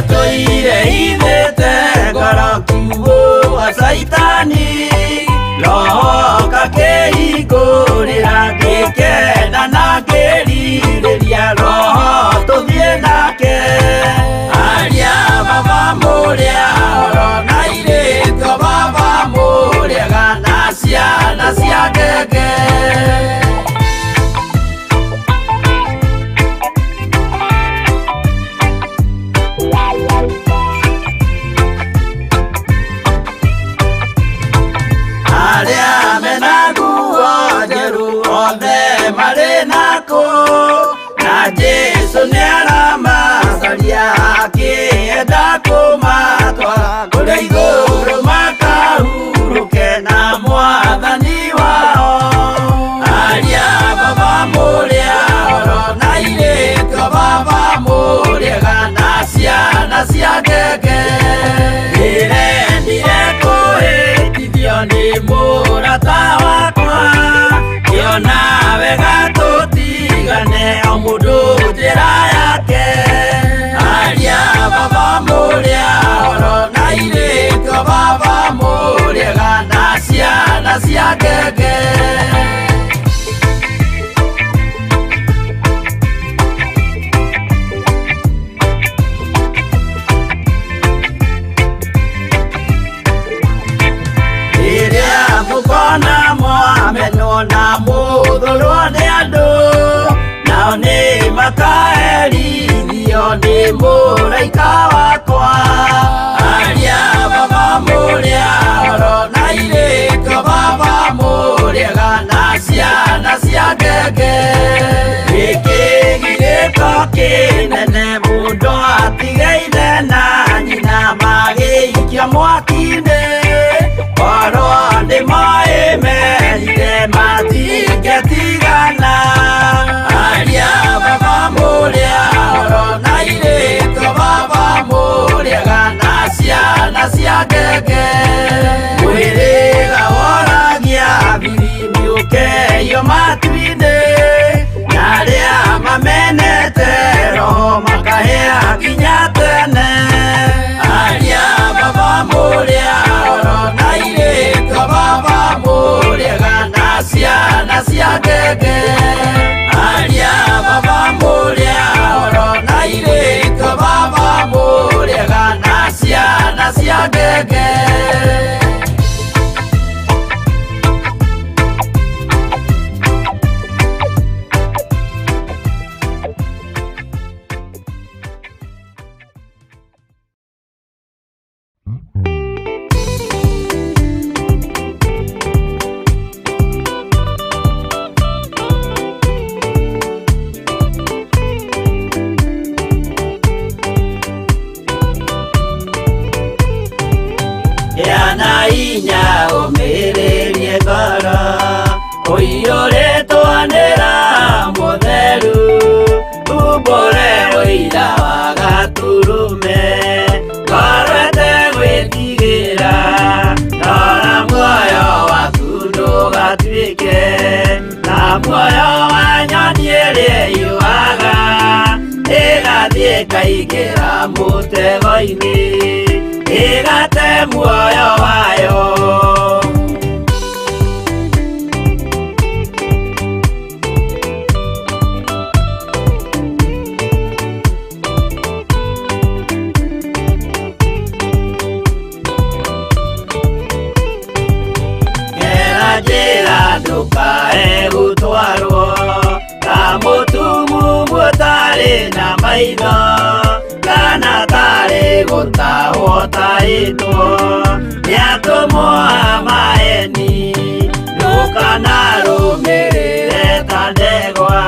Toire ithete ngoro kiugo wa saitani lo ngenge. Iria mukona mwamenwo na muthurwo ni andu, nao ni makaherithio ni muraika wakwa. Aria baba muria oro na iriko baba muriega na ciana cia ngenge. Giki giriko kinene mundu atigeire na nyina magiikia mwaki-ini. Oro ni moe merire matingetigana. Aria baba muria oro na iriko baba muriega na ciana cia ngenge. Mwiriga woragia birimi ukeio matu-ini, na aria mamenete roho makahea nginya tene. Aria baba muria oro na iriko baba muriega na ciana cia ngenge. Aria baba muria oro na iriko baba muriega na ciana cia ngenge. Yana inya umiririe ngoro, uiyuritwo ni Roho Mutheru. Umbure uira wa gaturume, ngoro itegwitigira. Rora muoyo waku ndugatuike na muoyo wa nyoni iria yuaga, igathie ikaingĩra mũtego-inĩ, igate muoyo wayo. Gera njĩra ndũkae gũtwarwo ta mũtumu mũtarĩ na maitho, kana tarĩ gũtahwo tahĩtwo nĩ atũmwo a maeni. Ndũkanarũmĩrĩre ta ndegwa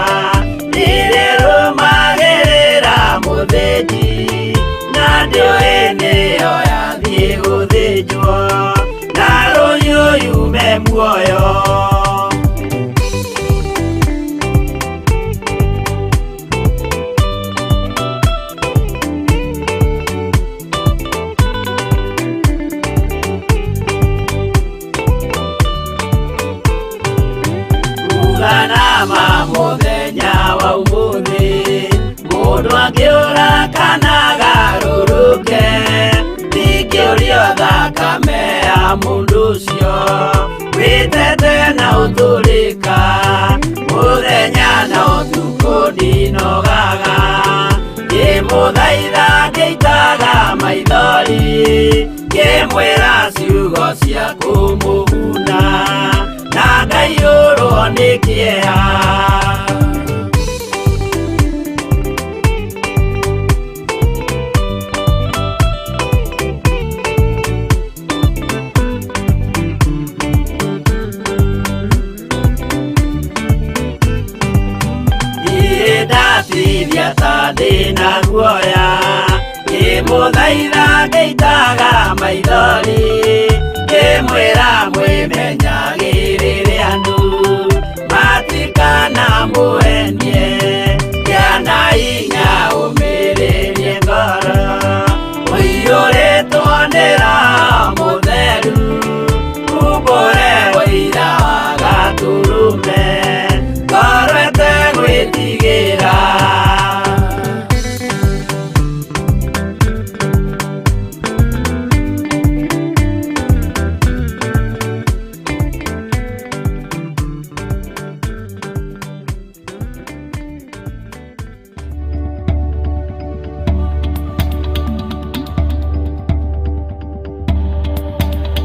ĩrĩa ĩrũmagĩrĩra mũthĩnji, na ndĩũĩ nĩyo yathiĩ gũthĩnjwo na rũhiũ yume muoyo. Nama muthenya wa umuthi, mundu angiura kana garũrũke, ndingĩũrio thakame ya mundu ucio wĩtete na ũtũrĩka. Muthenya na ũtukũ ndinogaga, ngĩmũthaitha ngĩitaga maithori, ngĩmwĩra ciugo cia kũmũguna, na ngaiyũrwo nĩ kĩeha. Ndatithia ta ndĩna guoya, ngĩmũthaitha ngĩitaga maithori, ngĩmwĩra mwĩmenyagĩrĩre andũ matikanamuhenie. Yana inya umĩrĩrie ngoro, ũiyũrĩtwo nĩ Roho Mutheru. Umbure ũira wa gatũrũme, ngoro ĩtegwĩtigĩra.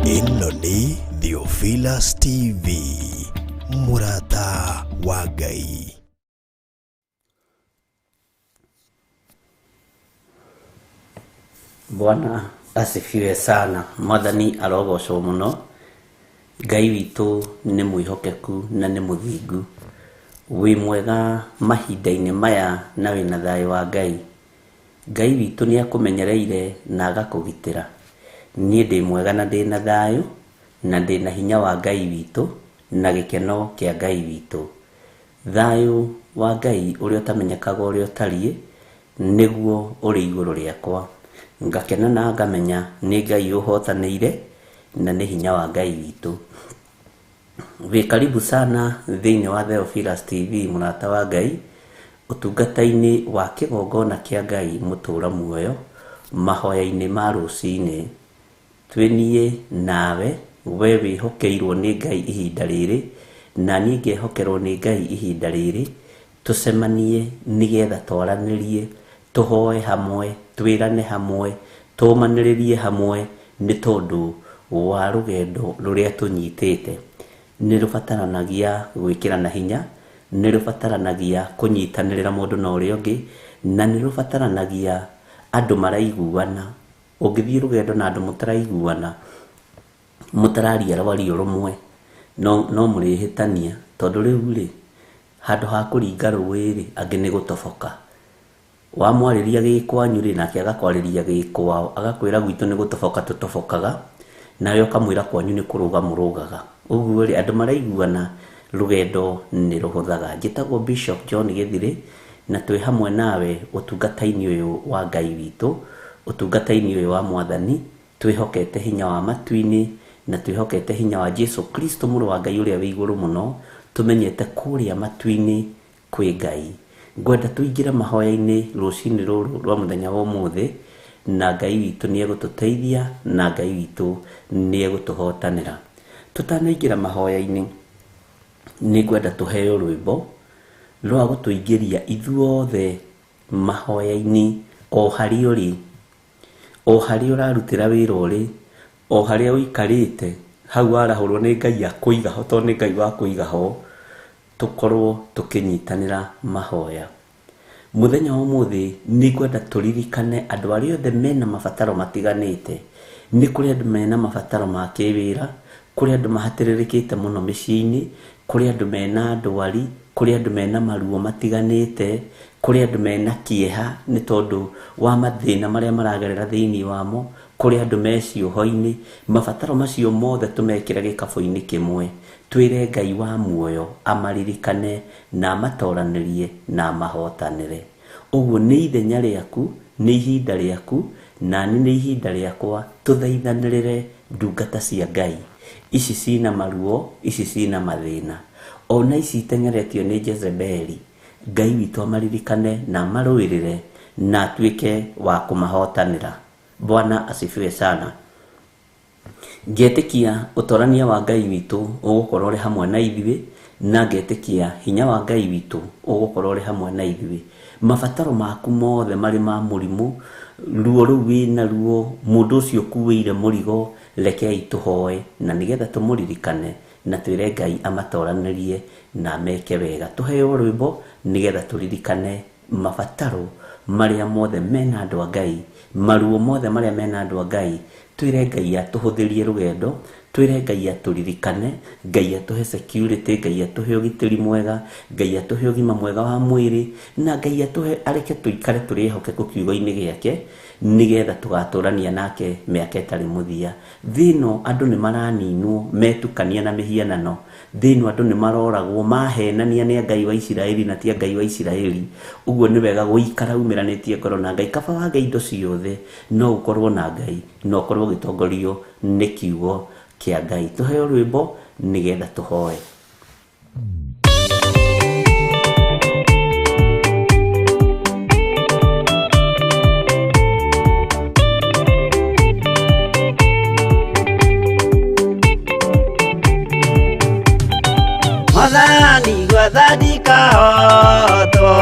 Ĩno nĩ Theophilus TV, Murata wa Ngai. Bwana asifiwe sana. Mwathani arogocwo muno. Ngai witũ nĩ mwĩhokeku na nĩ mũthingu. Wĩ mwega mahinda-inĩ maya na wĩna thayũ wa Ngai. Ngai witũ nĩ akũmenyereire na agakũgitĩra. Niĩ ndĩ mwega na ndĩ na thayũ na ndĩ na hinya wa Ngai witũ na gĩkeno kĩa Ngai witũ. Thayũ wa Ngai ũrĩa ũtamenyekaga ũrĩa ũtariĩ nĩguo ũrĩ igũrũ rĩakwa. Ngakena na ngamenya nĩ Ngai ũhotanĩire na nĩ hinya wa Ngai witũ. Wĩ karibu sana thĩinĩ wa Theophilus TV, Murata wa Ngai, ũtungata-inĩ wa kĩgongona kĩa Ngai mũtũra muoyo, mahoya-inĩ ma ruci-ini. Twĩniĩ nawe, we wĩhokeirwo nĩ Ngai ihinda rĩrĩ, na niĩ ngĩhokerwo nĩ Ngai ihinda rĩrĩ, tũcemanie nĩgetha twaranĩrie, tũhoe hamwe, twĩrane hamwe, tũmanĩrĩrie hamwe nĩ tondũ wa rũgendo rũrĩa tũnyitĩte. Nĩ rũbataranagia gwĩkĩrana hinya, nĩ rũbataranagia kũnyitanĩrĩra mũndũ na ũrĩa ũngĩ, na nĩ rũbataranagia andũ maraiguana. Ũngĩthiĩ rũgendo na andũ mũtaraiguana, mũtararia rwario rũmwe, no mũrĩhĩtania, tondũ rĩu rĩ, handũ ha kũringa rũĩ-rĩ, angĩ nĩ gũtoboka. Wamwarĩria gĩkwanyu rĩ, nake agakwarĩria gĩkwao, agakwĩra gwitũ nĩ gũtoboka tũtobokaga, nawe ũkamwĩra kwanyu nĩ kũrũga mũrũgaga. Ũguo rĩ, andũ maraiguana rũgendo nĩ rũhũthaga. Njĩtagwo Bishop John Githiri, na twĩ hamwe nawe ũtungata-inĩ ũyũ wa Ngai witũ, ũtungata-inĩ ũyũ wa Mwathani, twĩhokete hinya wa matu-inĩ na twĩhokete hinya wa Jesu Kristo mũrũ wa Ngai ũrĩa wĩ igũrũ mũno, tũmenyete kũrĩa matu-inĩ kwĩ Ngai. Ngwenda tũingĩre mahoya-inĩ rũcinĩ rũrũ rwa mũthenya wa ũmũthĩ, na Ngai witũ nĩ egũtũteithia na Ngai witũ nĩ egũtũhotanĩra. Tũtanaingĩra mahoya-inĩ, nĩ ngwenda tũheo rwĩmbo rwa gũtũingĩria ithuothe mahoya-inĩ, o harĩa ũrĩ, o harĩa ũrarutĩra wĩra ũrĩ, o harĩa ũikarĩte, hau warahũrwo nĩ Ngai akũiga ho, tondũ nĩ Ngai wa kũiga ho, tũkorwo tũkĩnyitanĩra mahoya. Mũthenya wa ũmũthĩ nĩ ngwenda tũririkane andũ arĩa othe mena mabataro matiganĩte. Nĩ kũrĩ andũ mena mabataro ma kĩwĩra, kũrĩ andũ mahatĩrĩrĩkĩte mũno mĩciĩ-inĩ, kũrĩ andũ mena ndwari, kũrĩ andũ mena maruo matiganĩte, kũrĩ andũ mena kĩeha nĩ tondũ wa mathĩna marĩa maragerera thĩinĩ wamo, kũrĩ andũ me cioho-inĩ. Mabataro macio mothe tũmekĩre gĩkabũ-inĩ kĩmwe, twĩre Ngai wa muoyo amaririkane na amatoranĩrie na amahotanĩre. Ũguo nĩ ithenya rĩaku, nĩ ihinda rĩaku, na nĩ ihinda rĩakwa, tũthaithanĩrĩre ndungata cia Ngai ici cina maruo, ici cina mathĩna, ona ici itengeretio nĩ Jezebeli. Ngai witũ amaririkane na amarũĩrĩre na atuĩke wa kũmahotanĩra. Bwana asifiwe sana. Ngetĩkia ũtorania wa Ngai witũ ũgũkorwo ũrĩ hamwe na ithuĩ, na ngetĩkia hinya wa Ngai witũ ũgũkorwo ũrĩ hamwe na ithuĩ. Mabataro maku mothe marĩ ma mũrimũ, ruo rũu wĩna ruo, mũndũ ũcio ũkuĩire mũrigo, rekei tũhoe na nĩgetha tũmũririkane na twĩre Ngai amatoranĩrie na meke wega. Tũheo rwĩmbo nĩgetha tũririkane mabataro marĩa mothe mena andũ a Ngai, maruo mothe marĩa mena andũ a Ngai. Twĩre Ngai atũhũthĩrie rũgendo, twĩre Ngai atũririkane, Ngai atũhe security, Ngai atũhe ũgitĩri mwega, Ngai atũhe ũgima mwega wa mwĩrĩ, na Ngai atũhe areke tũikare tũrĩ ehokeku kiugo-inĩ gĩake, nĩgetha tũgatũrania nake mĩaka ĩtarĩ mũthia. Thĩno andũ nĩ maraninwo, metukania na mĩhianano. Thĩno andũ nĩ maroragwo, mahenania nĩ Ngai wa Isiraeli na ti Ngai wa Isiraeli. Ũguo nĩ wega gũikara umĩranĩtie ngoro na Ngai. Kaba wa Ngai indo ciothe, no ũkorwo na Ngai, no ũkorwo ũgĩtongorio nĩ kiugo kĩa Ngai. Tũheo rwĩmbo nĩgetha tũhoe. Mwathani gwathani kahotwo,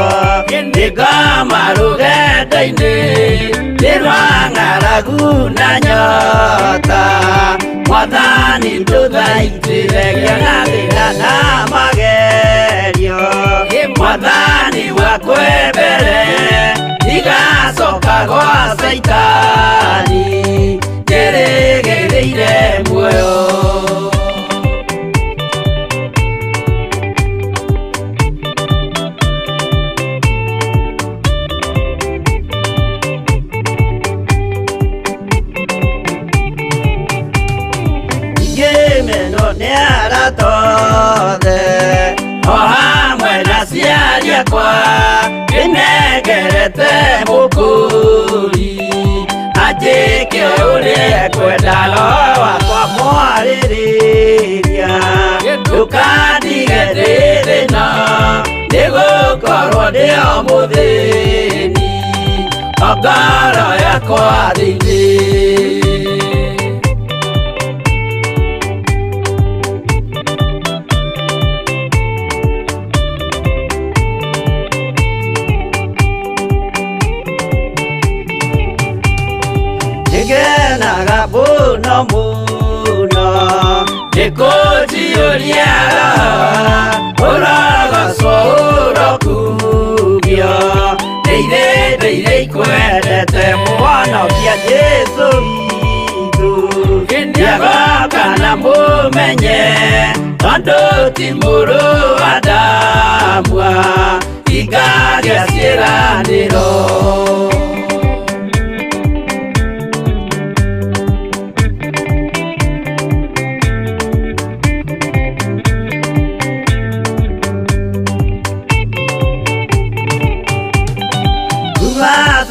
nĩngoma rũgendo-inĩ, nĩ rwa ng'aragu na nyota. Mwathani Mwathani nduthaitithagia na thĩna na magerio. Mwathani wakwe mbere igacoka gwa Saitani njĩrĩgĩrĩire muoyo. Tothe o hamwe na ciari akwa nĩnengerete mũkũri anjĩke ũrĩa kwenda roho wakwa mwarĩrĩria. Ndũkandige ndĩ thĩna nĩgũkorwo ndĩ o mũthĩni o ngoro yakwa thĩinĩ. Ngenaga mũno mũno nĩkũnjiyũria ũrogocwo ũrokugio. Ndeithĩ ikwendete Mũhonokia Jesũ witũ. Nĩagoka na mũmenye tondũ ti mũrũ wa ndamwa ingagĩa ciĩranĩro.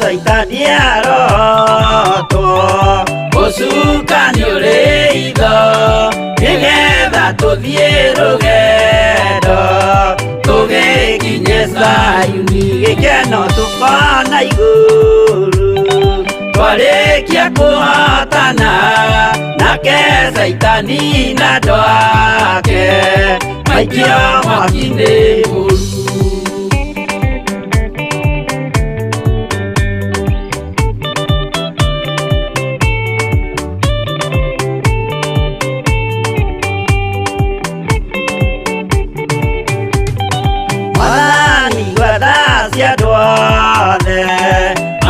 Saitani arotwo ũcukani ũrĩ itho nĩgetha tũthiĩ rũgendo tũgĩkinye Zayuni gĩkeno tũkona igũrũ. Twarĩkia kũhotana nake Saitani na andũ ake maikio mwaki-inĩ mũru.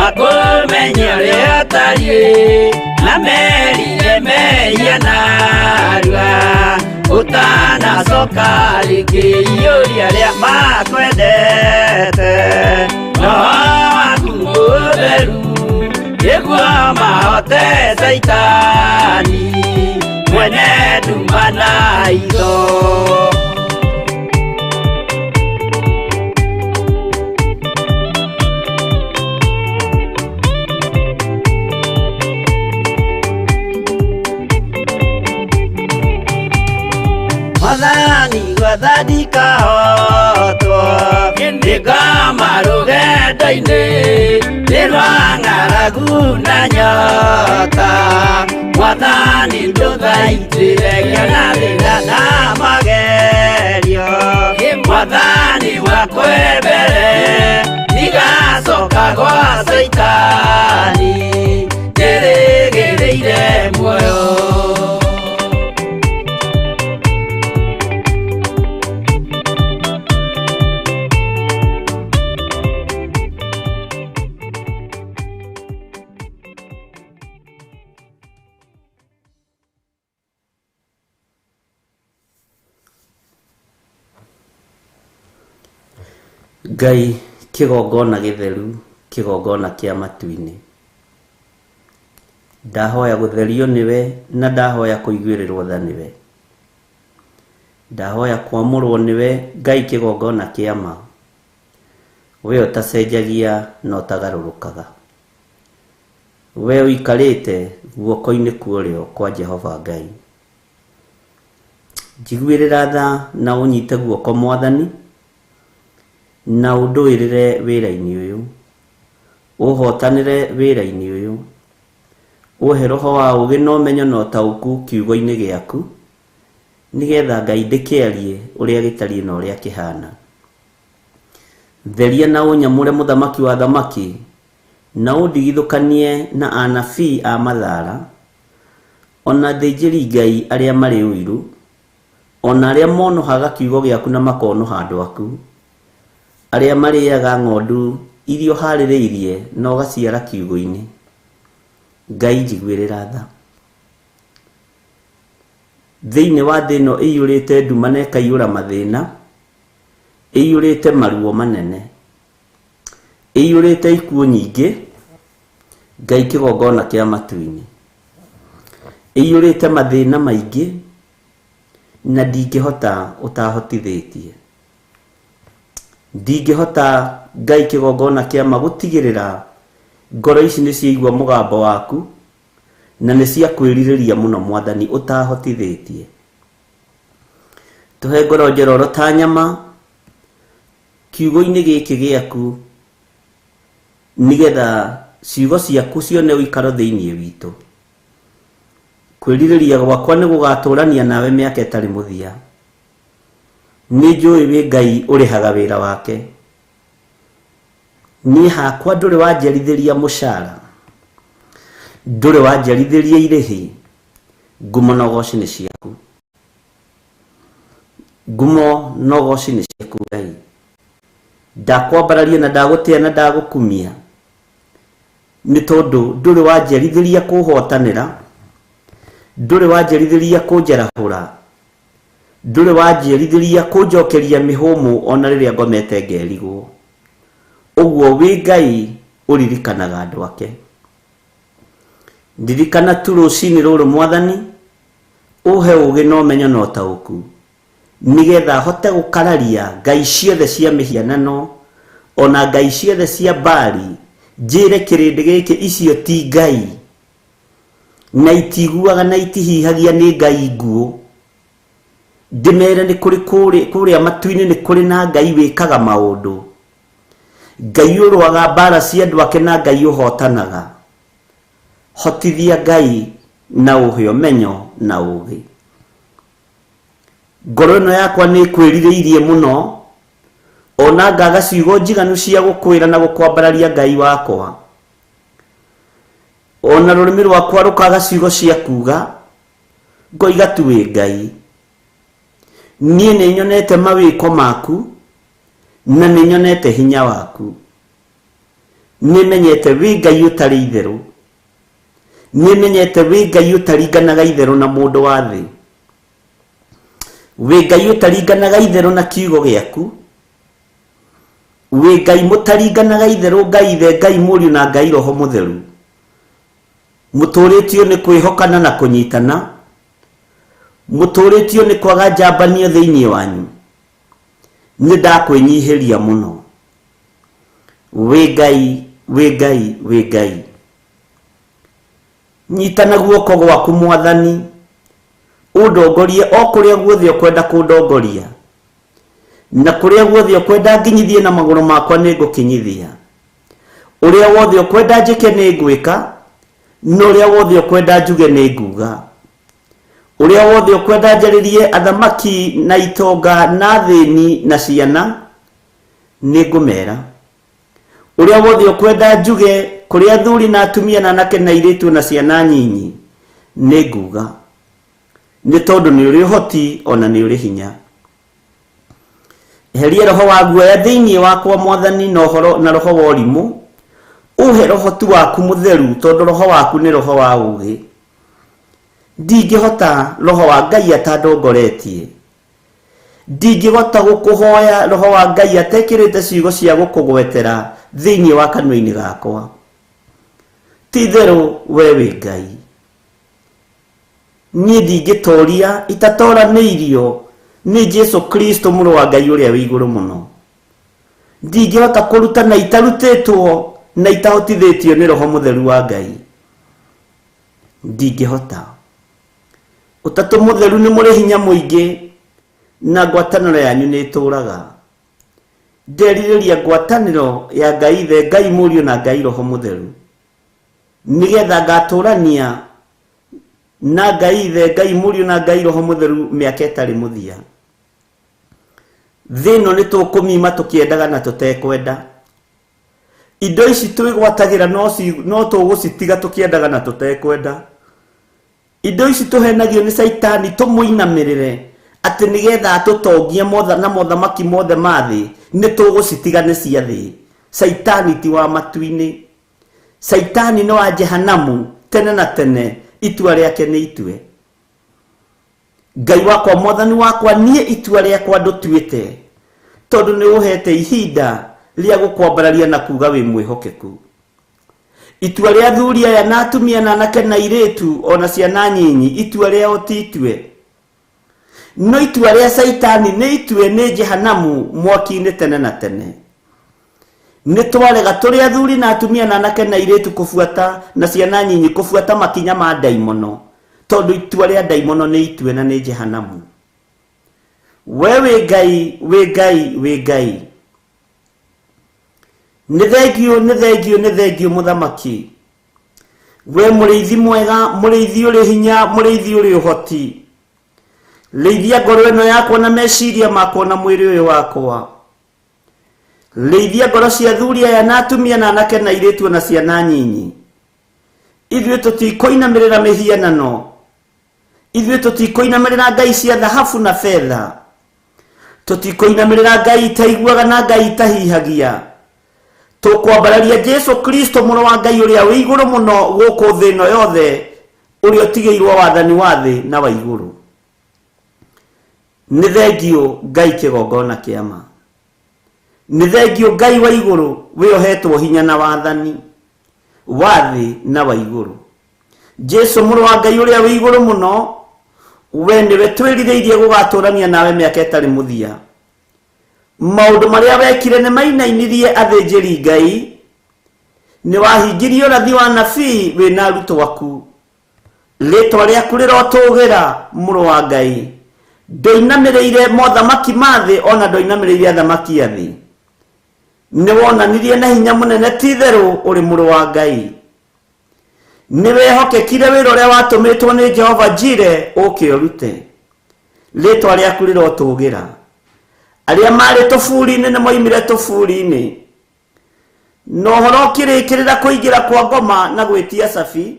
Akũmenye ũrĩa ũtariĩ na merire mehia narua ũtanacoka rĩngĩ iyũria rĩa makwendete. Roho waku mũtheru nĩguo mahote Saitani mwene nduma na itho. Mwathani gwathani kahotwo nĩngoma rũgendo-inĩ nĩ rwa ng'aragu na nyota. Mwathani ndũthaitĩragia na thĩna na magerio. Mwathani wakwe mbere igacoka gwa Saitani njĩrĩgĩrĩire muoyo. Ngai kĩgongona gĩtheru, kĩgongona kĩa matu-inĩ. Ndahoya gũtherio nĩwe na ndahoya kũiguĩrĩrwo tha nĩwe. Ndahoya kwamũrwo nĩwe Ngai kĩgongona kĩa ma. We ũtacenjagia na ũtagarũrũkaga. We ũikarĩte guoko-inĩ kuorĩo kwa Jehova Ngai. Njiguĩrĩra tha na ũnyite guoko Mwathani na ũndũĩrĩre wĩra-inĩ ũyũ. Ũhotanĩre wĩra-inĩ ũyũ. Ũhe roho wa ũgĩ na ũmenyo na ũtaũku kiugo-inĩ gĩaku, nĩgetha Ngai ndĩkĩarie ũrĩa gĩtariĩ na ũrĩa kĩhana. Theria na ũnyamũre mũthamaki wa thamaki na ũndigithũkanie na anabii a mathara, ona thĩnjĩri Ngai arĩa marĩ ũiru, ona arĩa monohaga kiugo gĩaku na makonoha andũ aku, arĩa marĩaga ng'ondu irio harĩrĩirie na ũgaciara kiugo-inĩ. Ngai njiguĩrĩra tha. Thĩinĩ wa thĩ ĩno ĩiyũrĩte nduma na ĩkaiyũra mathĩna, ĩiyũrĩte maruo manene, ĩiyũrĩte ikuũ nyingĩ, Ngai kĩgongona kĩa matu-inĩ, ĩiyũrĩte mathĩna maingĩ, na ndingĩhota ũtahotithĩtie. Ndingĩhota Ngai kĩgongona kĩa ma gũtigĩrĩra ngoro ici nĩ ciaigua mũgambo waku na nĩ cia kwĩrirĩria mũno Mwathani ũtahotithĩtie. Tũhe ngoro njororo ta nyama kiugo-inĩ gĩkĩ gĩaku, nĩgetha ciugo ciaku cione ũikaro thĩinĩ witũ. Kwĩrirĩria gwakwa nĩ gũgatũrania nawe mĩaka ĩtarĩ mũthia. Nĩ njũĩ wĩ Ngai ũrĩhaga wĩra wake. Niĩ hakwa ndũrĩ wanjerithĩria mũcara, ndũrĩ wanjerithĩria irĩhi. Ngumo na ũgooci nĩ ciaku, ngumo na ũgooci nĩ ciaku Ngai. Ndakwambararia na ndagũtĩa na ndagũkumia nĩ tondũ ndũrĩ wanjerithĩria kũhotanĩra, ndũrĩ wanjerithĩria kũnjarahũra, ndũrĩ wanjerithĩria kũnjokeria mĩhũmũ ona rĩrĩa ngomete ngerigwo. Ũguo wĩ Ngai ũririkanaga andũ ake. Ndirikana tu rũcinĩ rũrũ Mwathani, ũhe ũũgĩ na ũmenyo na ũtaũku, nĩgetha hote gũkararia ngai ciothe cia mĩhianano, ona ngai ciothe cia Baali, njĩre kĩrĩndĩ gĩkĩ icio ti Ngai, na itiguaga na itihihagia nĩ ngai nguũ. Ndĩmere nĩ kũrĩ kũrĩa matu-inĩ nĩ kũrĩ na Ngai wĩkaga maũndũ, Ngai ũrũaga mbara cia andũ ake na Ngai ũhotanaga. Hotithia Ngai na ũhe ũmenyo na ũũgĩ. Ngoro ĩno yakwa nĩ kwĩrirĩirie mũno, ona ngaga ciugo njiganu cia gũkwĩra na gũkwambararia Ngai wakwa. Ona rũrĩmĩ rwakwa rũkaga ciugo cia kuga, ngoiga tu wĩ Ngai. Niĩ nĩ nyonete mawĩko maku, na nĩ nyonete hinya waku. Nĩ menyete wĩ Ngai ũtarĩ itherũ, nĩ menyete wĩ Ngai ũtaringanaga itherũ na mũndũ wa thĩ, wĩ Ngai ũtaringanaga itherũ na kiugo gĩaku, wĩ Ngai mũtaringanaga itherũ, Ngai Ithe, Ngai Mũriũ na Ngai Roho Mũtheru. Mũtũrĩtio nĩ kwĩhokana na kũnyitana, mũtũrĩtio nĩ kwaga njambanio thĩinĩ wanyu. Nĩ ndakwĩnyihĩria mũno. Wĩ Ngai, wĩ Ngai, wĩ Ngai. Nyitana guoko gwaku Mwathani, ũndongorie o kũrĩa guothe ũkwenda kũndongoria, na kũrĩa guothe ũkwenda nginyithie na magũrũ makwa nĩ ngũkinyithia. Ũrĩa wothe ũkwenda njĩke nĩ ngwĩka, na ũrĩa wothe ũkwenda njuge nĩ nguga. Ũrĩa wothe ũkwenda njarĩrie athamaki na itonga na thĩni na ciana, nĩ ngũmera. Ũrĩa wothe ũkwenda njuge kũrĩ athuri na atumia na anake na airĩtu na ciana nyinyi, nĩ nguga. Nĩ tondũ nĩ ũrĩ ũhoti ona nĩ ũrĩ hinya. Eheria roho wa guoya thĩinĩ wakwa Mwathani na roho wa ũrimũ, ũhe roho tu waku mũtheru, tondũ roho waku nĩ roho wa ũũgĩ. Ndingĩhota roho wa Ngai atandongoretie, ndingĩhota gũkũhoya roho wa Ngai atekĩrĩte ciugo cia gũkũgwetera thĩinĩ wa kanua-inĩ gakwa. Ti itherũ we wĩ Ngai. Niĩ ndingĩtoria itatoranĩirio nĩ Jesu Kristo mũrũ wa Ngai ũrĩa wĩ igũrũ mũno. Ndingĩhota kũruta na itarutĩtwo na itahotithĩtio nĩ Roho Mũtheru wa Ngai. Ndingĩhota. Ũtatũ Mũtheru nĩ mũrĩ hinya mũingĩ, na ngwatanĩro yanyu nĩ ĩtũũraga. Nderirĩria ngwatanĩro ya Ngai Ithe, Ngai Mũriũ na Ngai Roho Mũtheru, nĩgetha ngatũrania na Ngai Ithe, Ngai Mũriũ na Ngai Roho Mũtheru mĩaka ĩtarĩ mũthia. Thĩ ĩno nĩ tũkũmima tũkĩendaga na tũtekwenda. Indo ici twĩgwatagĩra no tũgũcitiga tũkĩendaga na tũtekwenda. indo ici tuhenagio ni Saitani tumuinamirire ati nigetha tutongie motha na mothamaki mothe mathi ni tugucitiga ni cia thi. Saitani ti wa matuini. Saitani no wa jehanamu tene na tene, itua riake ni itue. Ngai wakwa mwathani wakwa nie itua riakwa ndutuite, tondu ni uhete ihinda ria gukwambararia na kuga wi mwihokeku. Itua ria thuri aya na atumia na anake na iretu ona ciana nyinyi, itua ria otitue. No itua ria Saitani ni itue ni jehanamu mwaki-ini tene na tene. Ni twarega turi athuri na atumia na anake na iretu kufuata na ciana nyinyi kufuata makinya ma daimono, tondu itua ria daimono ni itue na ni jehanamu. We Ngai ni thengio muthamaki. We muriithi mwega, muriithi uri hinya, muriithi uri uhoti. Leithia ngoro ino yakwa na meciria makwa na mwiri uyu wakwa. Leithia ngoro cia thuri aya na atumia na anake na iretu na ciana nyinyi. Ithuĩ tutikoinamirira mihianano. Ithuĩ tutikoinamirira ngai cia thahabu na fedha. Tutikoinamirira ngai itaiguaga na ngai itahihagia. Tukwambararia Jesu Kristo muno wa Ngai uria wi iguru muno guku thi no yothe, uria tigeirwo wathani wa thi na wa iguru. Ni thengio Ngai kigongona kiama. Ni thengio Ngai wa iguru wiohetwo hinya na wathani wa thi na wa iguru. Jesu muno wa Ngai uria wi iguru muno, we niwe twirireirie gugaturania nawe miaka itari muthia. Maundu maria wekire ni mainainirie athinjiri Ngai, ni wahingirie urathi wa nabii wina aruto waku. Ritwa riaku rirotugira muru wa Ngai. Ndoinamireire mothamaki mathi ona ndoinamireire athamaki athi. Ni wonanirie na hinya munene titheru uri muru wa Ngai. Ni wehokekire wira uria watumitwo ni Jehova Jire ukiurute. Ritwa riaku rirotugira. Aria mari tufuri-ini ni moimire tufuri-ini. No horo kirikirira kuingira kwa ngoma na gwitia safi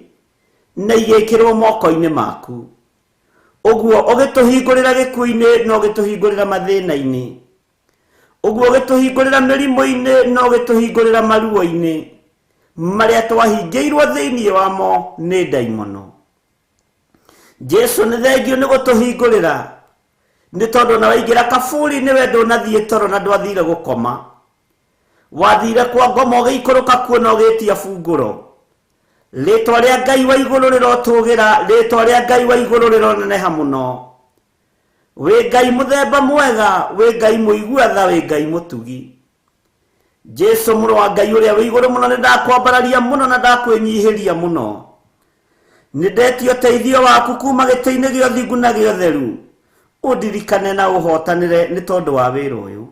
na igikirwo moko-ini maku. Uguo ugituhingurira gikuini no gituhingurira mathina-ini. Uguo ugituhingurira mirimo-ini no gituhingurira maruo-ini maria twahingiirwo thiini wamo ni daimono. Jesu ni thengio ni gutuhingurira, ni tondu na waingira kaburi ni we ndunathie toro na ndwathire gukoma. Wathire kwa ngoma ugiikuruka kuo na ugitia bunguro. Ritwa ria Ngai wa iguru rirotugira, ritwa ria Ngai wa iguru rironeneha muno. We Ngai muthemba mwega, we Ngai muigua tha, we Ngai mutugi. Jesu muru wa Ngai uria wi iguru muno, ni ndakwambararia muno na ndakwinyihiria muno. Ni ndetio teithio waku kuma giti-ini gio thingu na gio theru. Undirikane na uhotanire ni tondu wa wira uyu.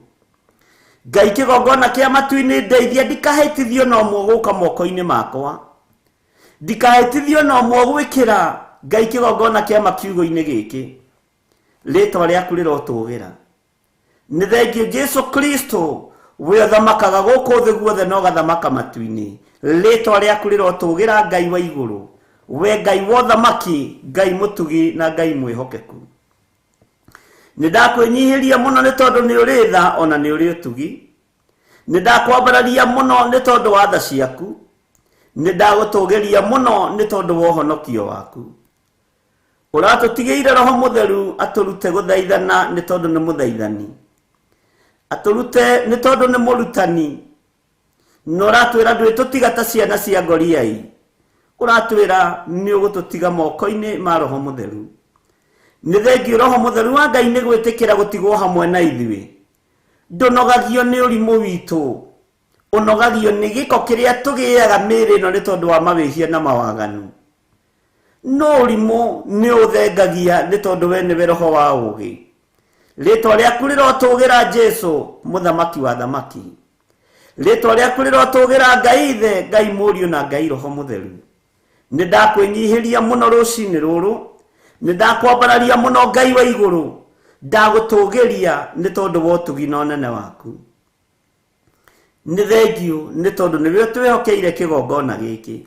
Ngai kigongona kia matu-ini ndeithia ndikahitithio no mwoguka moko-ini makwa. Ndikahitithio no mwogwikira Ngai kigongona kia makiugo-ini giki. Ritwa riaku rirotugira. Ni thengio Jesu Kristo we thamakaga guku thi guothe no gathamaka matu-ini. Ritwa riaku rirotugira Ngai wa iguru. We Ngai wo thamaki, Ngai mutugi na Ngai mwihokeku. Ni ndakwinyihiria muno ni tondu ni uri tha ona ni uri utugi. Ni ndakwambararia muno ni tondu wa tha ciaku. Ni ndagutugiria muno ni tondu wa uhonokio waku. Uratutigire Roho Mutheru aturute guthaithana ni tondu ni muthaithani. Aturute ni tondu ni murutani. No uratwira ndwitutiga ta ciana cia ngoriai. Uratwira ni ugututiga moko-ini ma Roho Mutheru. Ni thengio Roho Mutheru wa Ngai ni gwitikira gutigwo hamwe na ithui. Ndunogagio ni urimu witu, unogagio ni giko kiria tugiaga miri no ni tondu wa mawihia na mawaganu. No urimu ni uthengagia ni tondu we ni Roho wa ugi. Ritwa riaku rirotugira Jesu muthamaki wa thamaki. Ritwa riaku rirotugira Ngai ithe, Ngai Muriu na Ngai Roho Mutheru. Ni ndakwinyihiria muno ruci-ini ruru. Ni ndakwambararia muno Ngai wa iguru. Ndagutugiria ni tondu wa utugi na unene waku. Ni thengio ni tondu niwe twihokeire kigongona giki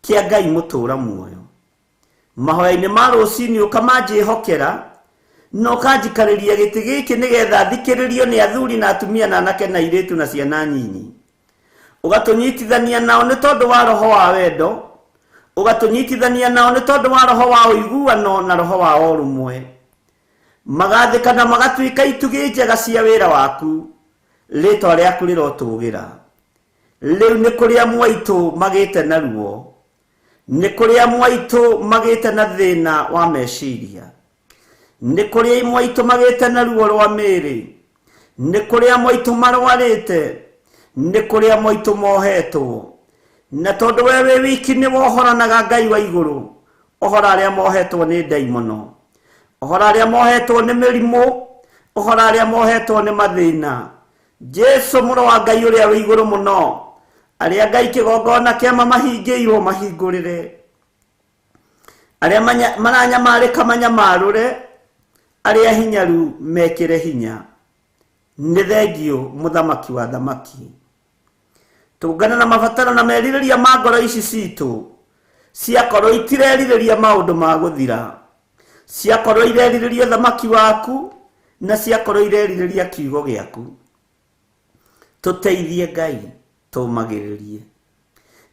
kia Ngai mutura muoyo. mahoya-ini ma ruci-ini ukamanjihokera no kanjikariria giti giki nigetha thikiririo ni athuri na atumia na anake na iritu na ciana nyinyi ugatunyitithania nao ni tondu wa roho wa wendo ugatunyitithania nao ni tondu wa roho wa uiguano na roho wa urumwe magathikana magatuika itugi njega cia wira waku ritwa riaku rirotugira riu ni kuria mwaitu magite na ruo ni kuria mwaitu magite na thina wa meciria ni kuria mwaitu magite na ruo rwa miri ni kuria mwaitu marwarite ni kuria mwaitu mohetwo na tondu wewe wiki ni wohoranaga Ngai wa iguru ohora aria mohetwo ni daimono ohora aria mohetwo ni mirimu ohora aria mohetwo ni mathina Jesu muro wa Ngai uria wi iguru muno aria Ngai kigongona kiama mahingiirwo mahingurire aria maranyamarika manyamarure aria hinyaru mekire hinya ni thengio muthamaki wa thamaki tungana na mabataro na meririria ma ngoro ici citu ciakorwo itireririria maundu ma guthira ciakorwo ireririria thamaki waku na ciakorwo ireririria kiugo giaku tuteithie Ngai tumagiririe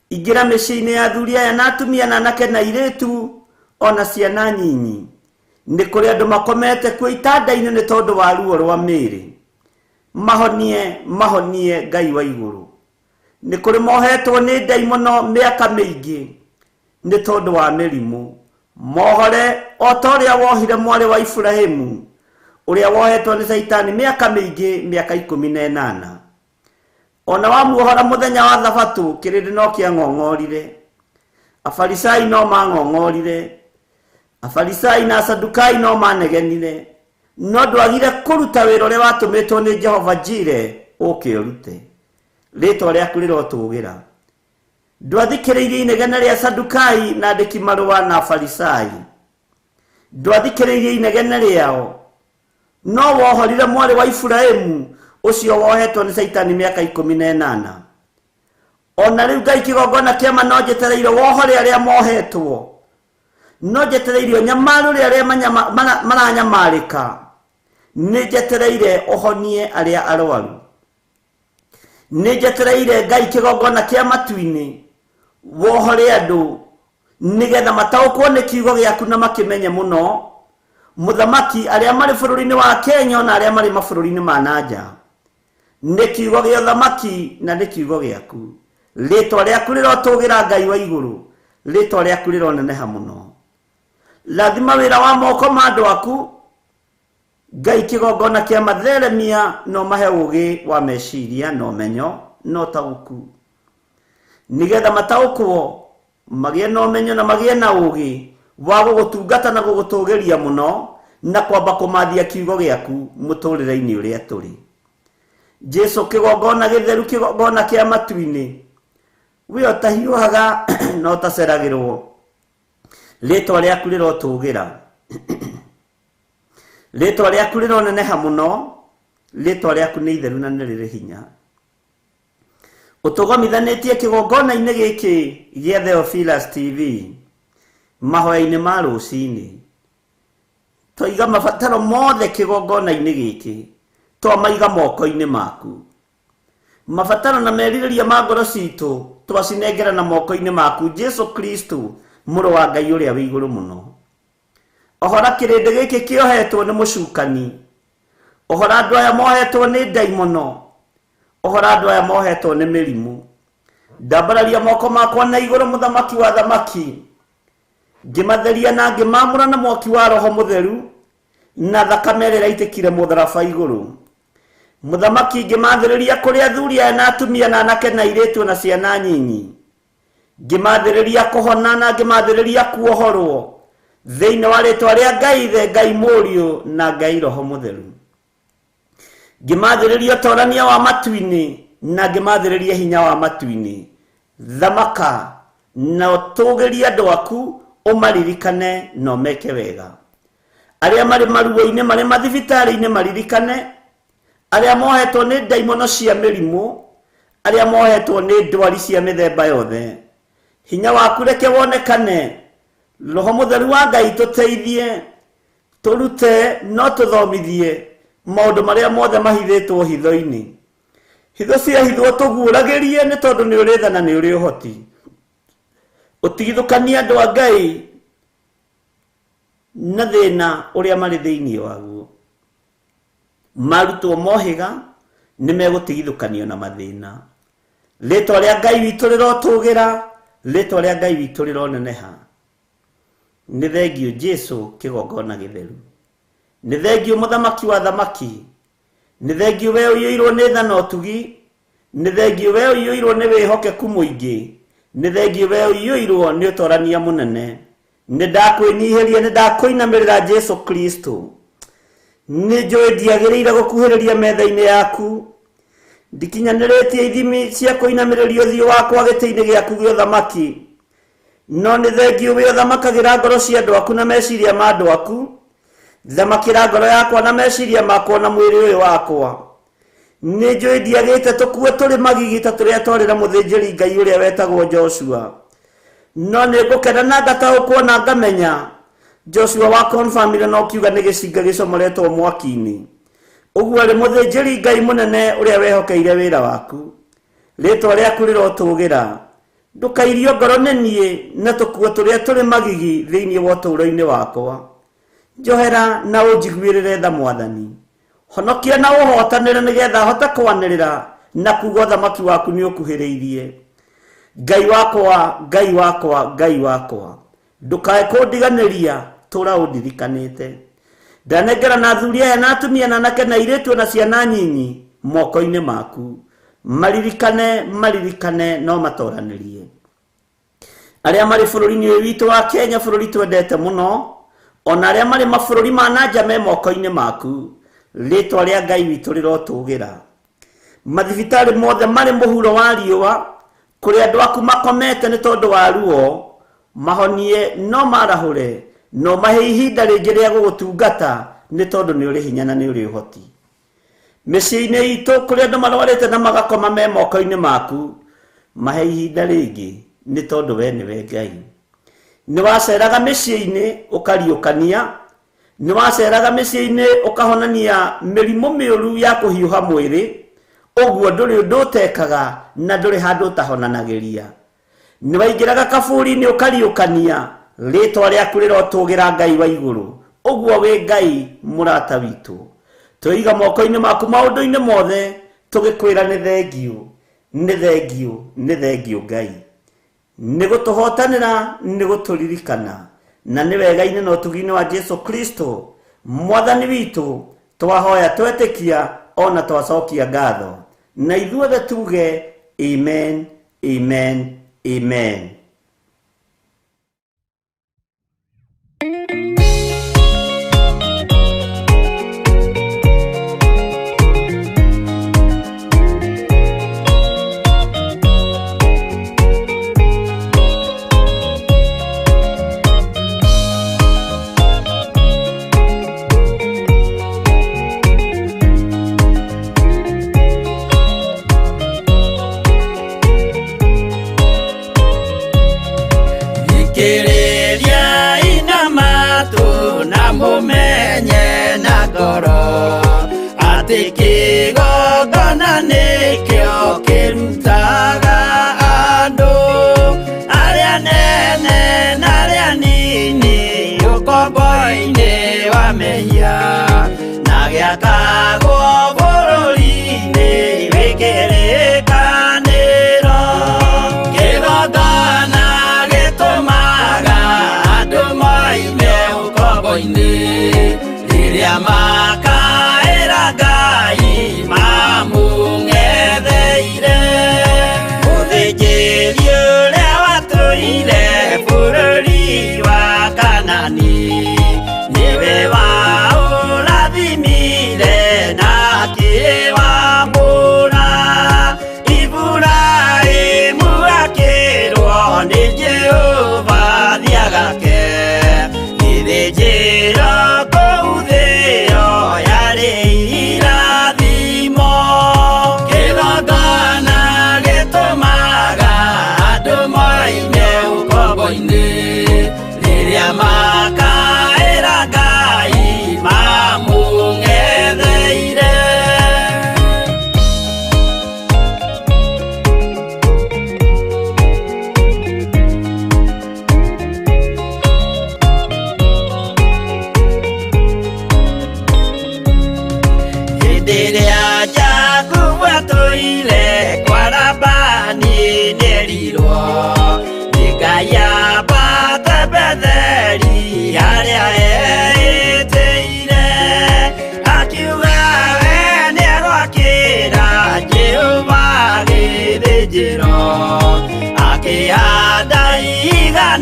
ingira micii-ini ya athuri aya na atumia na anake na iritu ona ciana nyinyi ni kuri andu makomete kwa itanda-ini ni tondu wa ruo rwa miri mahonie Ngai wa iguru ni kuri mohetwo ni daimono miaka mingi ni tondu wa mirimu mohore otoria wohire mwari wa Ibrahimu uria wohetwo ni Saitani miaka mingi miaka 18 ona wamuohora muthenya wa thabatu kirindi no kia ngongorire afarisai no mangongorire afarisai na asadukai no manegenire no ndwagire kuruta wira uria watumitwo ni Jehova Jire ukirute ritwa riaku rirotugira ndwathikiriirie inegene ria Sadukai na andiki marua na Farisai ndwathikiriirie inegene riao no wohorire mwari wa Ibrahimu ucio wohetwo ni Saitani miaka 18 ona riu Ngai kigongona kiama no njetereire wohore aria mohetwo no njetereire nyamarure aria maranyamarika ni njetereire ohonie aria arwaru ni njetereire Ngai kigongona kia matu-ini wohore andu nigetha mataukwo ni kiugo giaku na makimenye muno muthamaki aria mari bururi-ini wa Kenya na aria mari mabururi-ini ma nanja ni kiugo gia thamaki na ni kiugo giaku ritwa riaku rirotugira Ngai wa iguru ritwa riaku rironeneha muno lathima wira wa moko ma andu aku Ngai kigongona kia matheremia no mahe ugi wa meciria no menyo no tauku nigetha mataukwo magie no menyo na magie na ugi wa gugutungata na gugutugiria muno na kwamba kumathia kiugo giaku muturire-ini uria turi Jesu kigongona githeru kigongona kia matu-ini we otahiuhaga no taceragirwo ritwa riaku rirotugira ritwa riaku rironeneha muno ritwa riaku ni itheru na ni riri hinya utugomithanĩtie kigongona-ini giki gia Theophilus TV mahoya-ini ma ruci-ini toiga mabataro mothe kigongona-ini giki twamaiga moko-ini maku mabataro na meririria ma ngoro citu twacinengera na moko-ini maku Jesu Kristo muru wa Ngai uria wi iguru muno ohora kirindi giki kiohetwo ni mucukani ohora andu aya mohetwo ni daimono ohora andu aya mohetwo ni mirimu ndambararia moko makwa na iguru muthamaki wa thamaki ngimatheria na ngimamura na mwaki wa roho mutheru na thakame ĩrĩa ĩraitĩkire mũtharaba iguru muthamaki ngimathĩrĩria kuri athuri aya na atumia na anake na airĩtu na ciana nyinyi ngimathĩrĩria kuhona na ngimathĩrĩria kuohorwo thĩinĩ wa rĩtwa rĩa Ngai ithe Ngai mũriũ na Ngai roho mutheru ngimathĩrĩria ũtorania wa matu-ini na ngimathĩrĩria hinya wa matu-ini thamaka na ũtũgĩrie andũ aku ũmaririkane na ũmeke wega aria mari maruo-ini mari mathibitari-ini maririkane aria mohetwo ni daimono cia mirimu aria mohetwo ni ndwari cia mithemba yothe hinya waku reke wonekane Roho Mutheru wa Ngai tuteithie turute no tuthomithie maundu maria mothe mahithitwo hitho-ini. Hitho cia hithwo tuguuragirie ni tondu ni uri tha na ni uri uhoti. Utigithukania andu a Ngai na thina uria mari thiini waguo. Marutwo mohiga ni megutigithukanio na mathina. Ritwa ria Ngai witu rirotugira, ritwa ria Ngai witu rironeneha. Ni thengio Jesu kigongona githeru. Ni thengio muthamaki wa thamaki. Ni thengio we uiyirwo ni tha na utugi. Ni thengio we uiyirwo ni wihokeku muingi. Ni thengio we uiyirwo ni utorania munene. Ni ndakwinyihiria, ni ndakuinamirira Jesu Kristo. Ni njui ndiagiriire gukuhiriria metha-ini yaku. Ndikinyaniretie ithimi cia kuinamiriria uthio wakwa giti-ini giaku gia thamaki. No ni thengio we thamakagira ngoro cia andu aku na meciria ma andu aku. Thamakira ngoro yakwa na meciria makwa na mwiri uyu wakwa. Ni njui ndiagite tukue turi magigita turia twarira muthinjiri Ngai uria wetagwo Joshua. No ni ngukena na ngataukwo na ngamenya Joshua wa confirmire no kiuga ni gicinga gicomoretwo mwaki-ini. Uguo ri muthinjiri Ngai munene uria wehokeire wira waku. Ritwa riaku rirotugira. Ndukairio ngoro ni nie na tukue turia turi magigi thiini wa uturo-ini wakwa. Njohera na unjiguirire tha Mwathani. Honokia na uhotanire nigetha hota kwanirira na kuuga thamaki waku ni ukuhiriirie. Ngai wakwa, Ngai wakwa, Ngai wakwa. Ndukae kundiganiria, tura undirikanite. Ndanengera na athuri aya na atumia na anake na airĩtu na ciana nyinyi moko-ini maku. Maririkane, maririkane no matoranirie. Aria mari bururi-ini uyu witu wa Kenya, bururi twendete muno, ona aria mari mabururi ma nanja me moko-ini maku. Ritwa ria Ngai witu rirotugira. Mathibitari mothe mari muhuro wa riua, kuri andu aku makomete ni tondu wa ruo, mahonie no marahure, no mahe ihinda ringi ria gugutungata ni tondu ni uri hinya na ni uri uhoti. Micii-ini itu kuri andu marwarite na magakoma me moko-ini maku, mahe ihinda ringi ni tondu we niwe Ngai. Ni waceraga micii-ini ukariukania, ni waceraga micii-ini ukahonania mirimo miuru ya kuhiuha mwiri. Uguo nduri undu utekaga na nduri handu utahonanagiria. Ni waingiraga kaburi-ini ukariukania, ritwa riaku rirotugira Ngai wa iguru. Uguo we Ngai murata witu. Tuiga moko-ini maku maundu-ini mothe, tugikwira ni thengio, ni thengio, ni thengio Ngai. Ni gutuhotanira, ni guturirikana, na ni wega-ini na utugi-ini wa Jesu Kristo Mwathani witu. Twahoya twetikia ona twacokia ngatho, na ithuothe tuge amen, amen, amen. Kiriria ina matu na mumenye na ngoro ati kigongona nikio kirutaga andu aria nene na aria nini ukombo-ini wa mehia na giakagwo bururi-ini wikirikaniro. Kigongona riria makaira Ngai mamung'etheire. Muthinjiri uria watuire bururi wa Kanani niwe waurathimire na akiwamũra. Iburaimu akĩrwo nĩ Jehova thiagake githĩnjĩro kũu thĩ-ĩyo yarĩ irathimo. Kĩgongona gĩtũmaga andũ moime ũkombo-inĩ rĩrĩa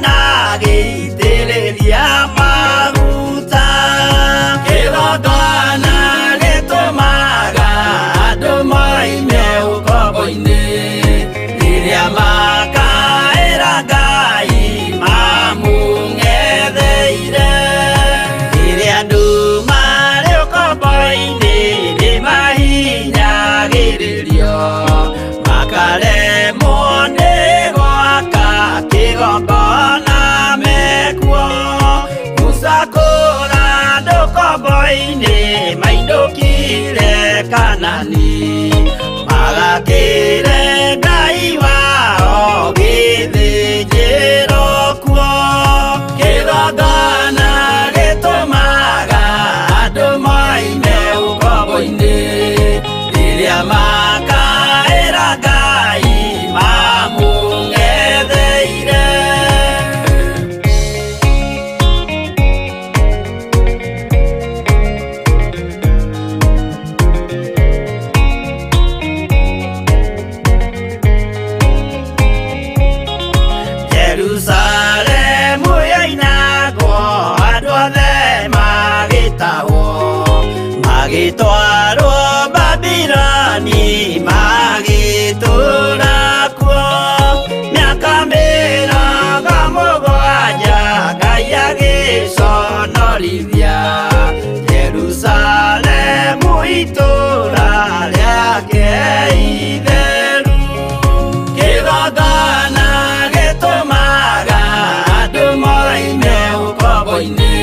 na gĩitĩrĩria maguta. Kĩgongona gĩtũmaga andũ moime ũkombo-inĩ rĩrĩa makaĩra Ngai mamũng'etheire. Rĩrĩa andũ marĩ ũkombo-inĩ nĩ mahinyagĩrĩrio, makaremwo nĩ gwaka kĩgongona mekuo. Gũcakũra andũ ũkombo-inĩ mainũkire Kanani, magakĩre Ngai wao gĩthĩnjĩro kuo. Kĩgongona gĩtũmaga andũ moime ũkombo-inĩ rĩrĩa makaĩra Ngai mamũng'etheire. Jerusalemu yainagwo, andũ othe magĩtahwo, magĩtwarwo Babironi, magĩtũũra kuo mĩaka 70 Ngai agĩconorithia Jerusalemu itũũra rĩake itheru. Kĩgongona gĩtũmaga andũ moime ũkombo-inĩ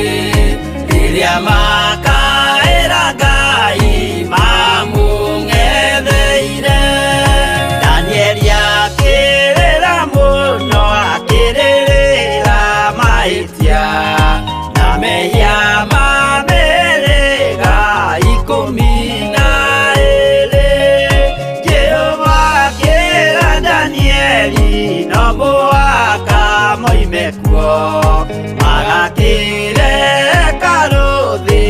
rĩrĩa makaĩra Ngai mamũng'etheire. Danieli akĩrĩra mũno, akĩrĩrĩra mahĩtia na mehia ma mĩhĩrĩga 12. Jehova akĩra Danieli no mũhaka moime kuo, magakĩre hekarũ thĩ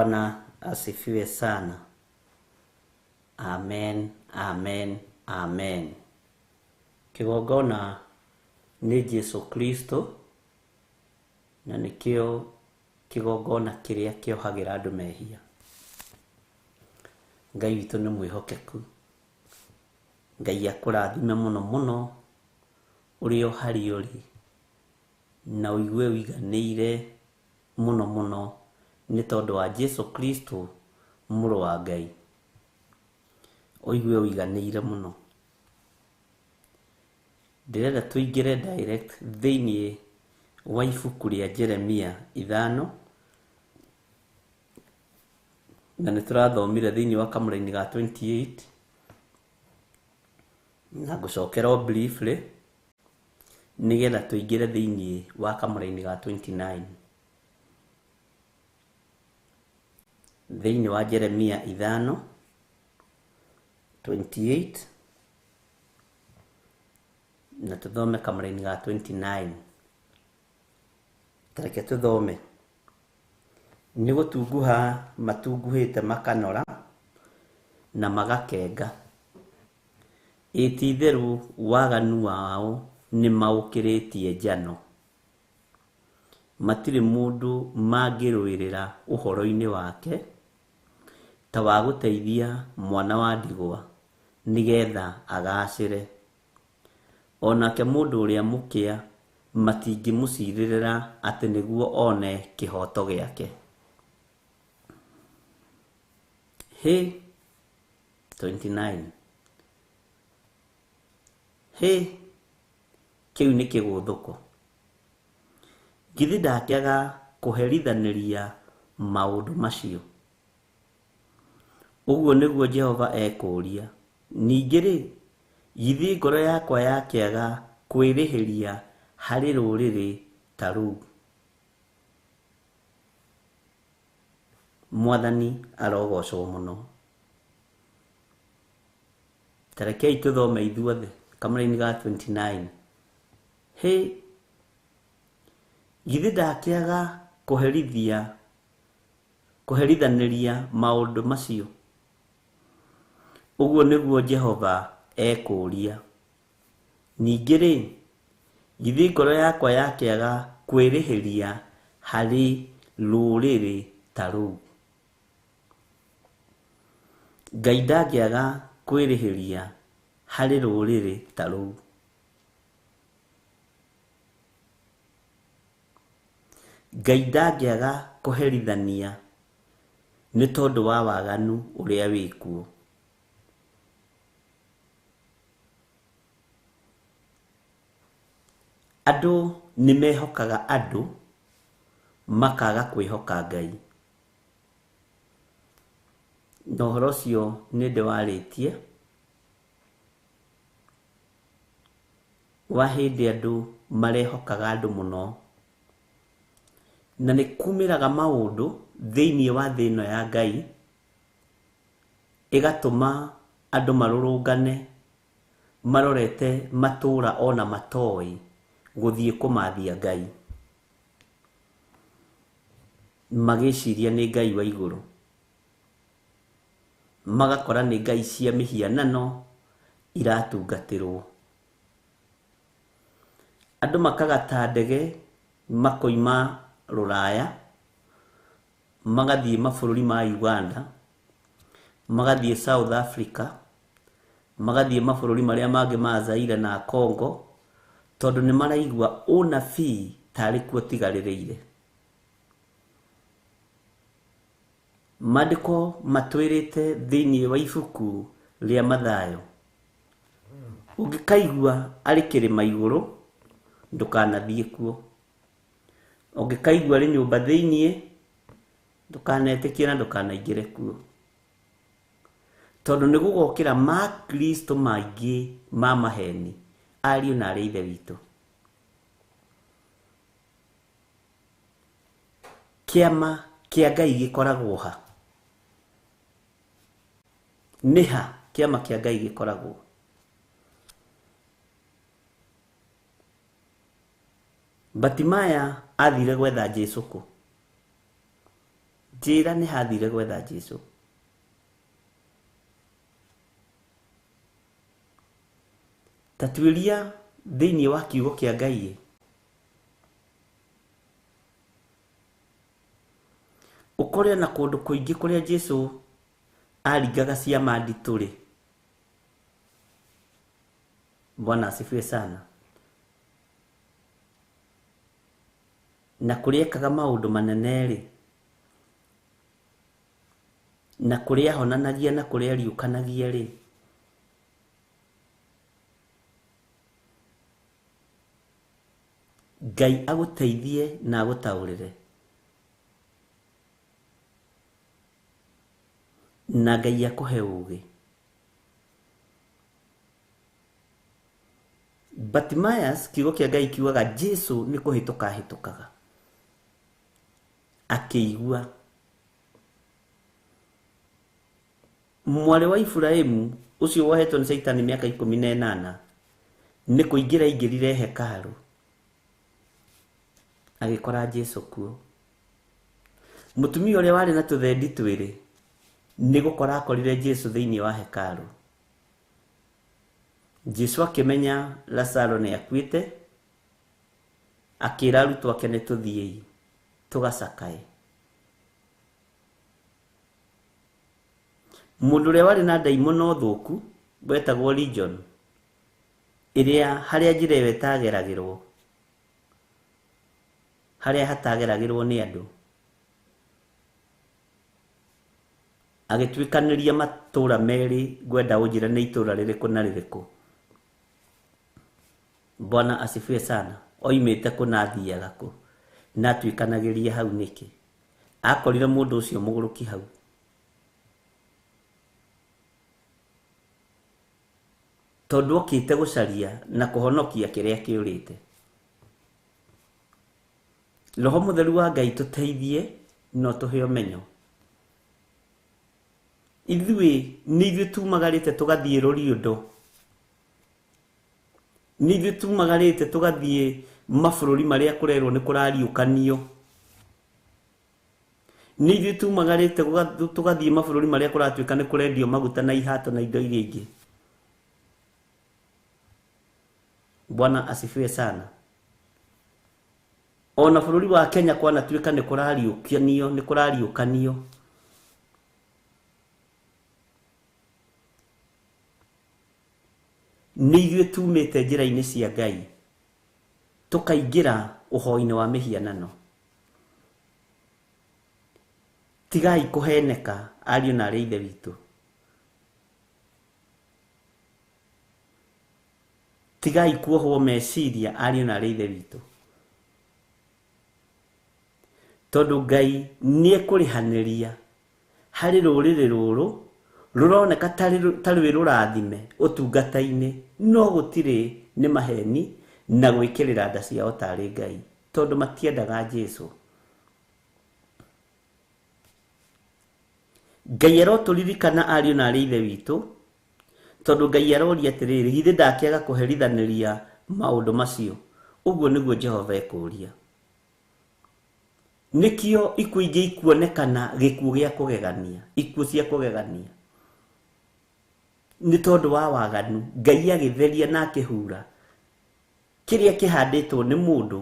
Bwana asifiwe sana. Amen, amen, amen. Kigongona ni Jesu Kristo, na nikio kigongona kiria kiohagira andu mehia. Ngai witu ni mwihokeku. Ngai akurathime muno muno urio hari uri, na uigue wiganiire muno muno ni tondu wa Jesu Kristo muru wa Ngai. Uigue wiganiire muno. Ndirenda tuingire direct thiini wa ibuku ria Jeremia 5, na niturathomire thiini wa kamuraini ga 28, na gucokera briefly nigetha tuingire thiini wa kamuraini ga 29. Thiini wa Jeremia 5:28 na tuthome kamuraini ga 29. Tareke tuthome. Ni gutunguha matunguhite makanora na magakenga. Ititheru waganu wao ni maukiritie njano. Matire mundu mangirwirira uhoro-ini wake ta wa guteithia mwana wa ndigwa nigetha agacire. Onake mundu uria mukia matingimuciririra ati niguo one kihoto giake. Hey 29. Hey, kiu ni kiguthuko. Githi ndakiaga kuherithaniria maundu macio. Uguo niguo Jehova ekuria. Ningiri githi ngoro yakwa yakiaga kwirihiria hari ruriri ta ruu. Mwathani arogocwo muno. Tarekei tuthome ithuothe kamuraini ga 29. Hey, githi ndakiaga kuherithaniria maundu macio. Uguo niguo Jehova ekuria. Ningiri githi ngoro yakwa yakiaga kwirihiria hari ruriri ta ruu. Ngai ndakiaga kwirihiria hari ruriri ta ruu. Ngai ndakiaga kuherithania ni tondu wa waganu uria wikuo. Andu nimehokaga andu makaga kwihoka Ngai. Nohoro cio ninde waritie wa hindi andu marehokaga andu muno, na ni kumiraga maundu thiini wa thino ya Ngai igatuma andu marurungane marorete matura ona matoi guthie kumathia Ngai, magiciria ni Ngai wa iguru, magakora ni ngai cia mihianano iratungatirwo. Andu makagata ndege makoima Ruraya, magathie mabururi ma Uganda, magathie South Africa, magathie mabururi maria mangi ma Zaire na Congo, tondu ni maraigua unabii tari kuo tigaririire. Mandiko matwirite thiini wa ibuku ria Mathayo, ungikaigua ari kirima iguru ndukanathie kuo, ungikaigua ari nyumba thiini ndukanetikie na ndukanaingire kuo, tondu ni gugokira ma Kristo maingi ma maheni ariu na ari ithe witu. Kiama kia Ngai gikoragwo ha? Niha kiama kia Ngai gikoragwo? Batimaya athire gwetha Jesu ku. njĩra nĩ hathire gwetha Jesu. Tatuĩria thĩinĩ wa kiugo kĩa Ngai. Ũkore na kũndũ kũingĩ kũrĩa Jesu aringaga ciama nditũ-rĩ. Bwana asifiwe sana. Na kũrĩa ekaga maũndũ manene-rĩ, na kũrĩa ahonanagia na kũrĩa ariũkanagia-rĩ, Ngai agũteithie na agũtaũrĩre. Na Ngai akũhe ũũgĩ. Bartimaeus kiugo kĩa Ngai kiugaga Jesu nĩ kũhĩtũka ahĩtũkaga. Akĩigua. Mwarĩ wa Iburahĩmu ũcio wohetwo nĩ Saitani mĩaka 18 nĩ kũingĩra aingĩrire hekarũ. Agĩkora Jesu kuo. Mũtumia ũrĩa warĩ na tũthendi twĩrĩ nĩ gũkora akorire Jesu thĩinĩ wa hekarũ. Jesu akĩmenya Lazaro nĩ akuĩte, akĩra arutwo ake nĩ tũthiĩ tũgacakae. Mũndũ ũrĩa warĩ na ndaimono thũku wetagwo Legion, ĩrĩa harĩa njĩra ĩyo ĩtageragĩrwo, harĩa hatageragĩrwo nĩ andũ, agĩtuĩkanĩria matũũra merĩ gwenda ũnjĩra nĩ itũũra rĩrĩkũ na rĩrĩkũ. Bwana asifiwe sana. Oimĩte kũ na athiaga kũ, na atuĩkanagĩria hau nĩkĩ? Akorire mũndũ ũcio mũgũrũki hau. Tondũ okĩte gũcaria na kũhonokia kĩrĩa kĩũrĩte. Roho Mũtheru wa Ngai tũteithie no tũhe ũmenyo. Ithuĩ nĩ ithuĩ tumagarĩte tũgathiĩ rũriũndũ. Nĩ ithuĩ tumagarĩte tũgathiĩ mabũrũri marĩa kũrerwo nĩ kũrariũkanio. Nĩ ithuĩ tumagarĩte tũgathiĩ mabũrũri marĩa kũratuĩka nĩ kũrendio maguta na ihato na indo iria ingĩ. Bwana asifiwe sana. Ona bũrũri wa Kenya kwanatuĩka nĩ kũrariũkanio. Nĩ ithuĩ tumĩte njĩra-inĩ cia Ngai tũkaingĩra ũhoi-inĩ wa mĩhianano. Tigai kũheneka ariũ na arĩ ithe witũ. Tigai kuohwo meciria ariũ na arĩ ithe witũ. Tondũ Ngai nĩ ekũrĩhanĩria harĩ rũrĩrĩ rũrũ rũroneka tarĩ rũrathime ũtungata-inĩ, no gũtirĩ nĩ maheni na gwĩkĩrĩra nda ciao tarĩ Ngai, tondũ matiendaga Jesu. Ngai arotũririkana ariũ na arĩ ithe witũ, tondũ Ngai aroria atĩrĩrĩ, githĩ ndakĩaga kũherithanĩria maũndũ macio? Ũguo nĩguo Jehova ekũria. Nĩkĩo ikuũ ingĩ ikuonekana gĩkuũ gĩa kũgegania, ikuũ cia kũgegania. Nĩ tondũ wa waganu, Ngai agĩtheria na akĩhura kĩrĩa kĩhandĩtwo nĩ mũndũ,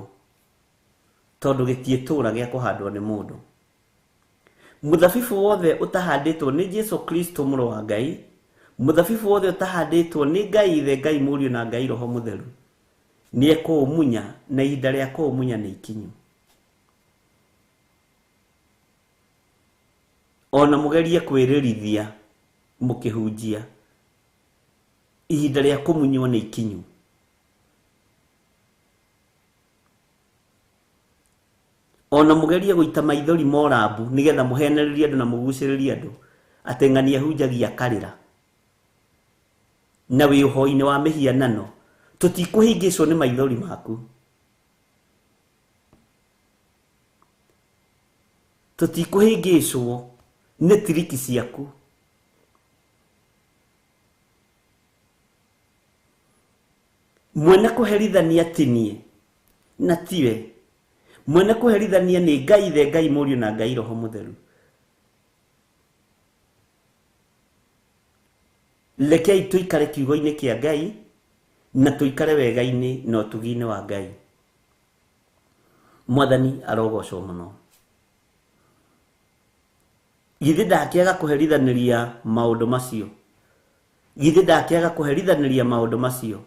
tondũ gĩtiĩtũũra gĩa kũhandwo nĩ mũndũ. Mũthabibũ wothe ũtahandĩtwo nĩ Jesu Kristo mũrũ wa Ngai, mũthabibũ wothe ũtahandĩtwo nĩ Ngai Ithe, Ngai Mũriũ na Ngai Roho Mũtheru, nĩ ekũũmunya na ihinda rĩa kũũmunya nĩ ikinyu. Ona mũgerie kwĩrĩrithia mũkĩhunjia, ihinda rĩa kũmunywo nĩ ikinyu. Ona mũgerie gũita maithori morambu nĩgetha mũhenererie andũ na mũgucĩrĩrie andũ, atĩ ng'ania hunjagia karĩra na wĩ ũhoi-inĩ wa mĩhianano, tũtikũhĩngĩcwo nĩ maithori maku. Tũtikũhĩngĩcwo nĩ tiriki ciaku. Mwene kũherithania tinie na tiwe. Mwene kũherithania nĩ Ngai Ithe, Ngai Mũriũ na Ngai Roho Mũtheru. Lekei tuikare kiugo-inĩ kĩa Ngai na tuikare wega-inĩ na ũtugi-inĩ wa Ngai. Mwathani arogocwo mũno. Githĩ ndakĩaga kũherithanĩria maũndũ macio. Githĩ ndakĩaga kũherithanĩria maũndũ macio.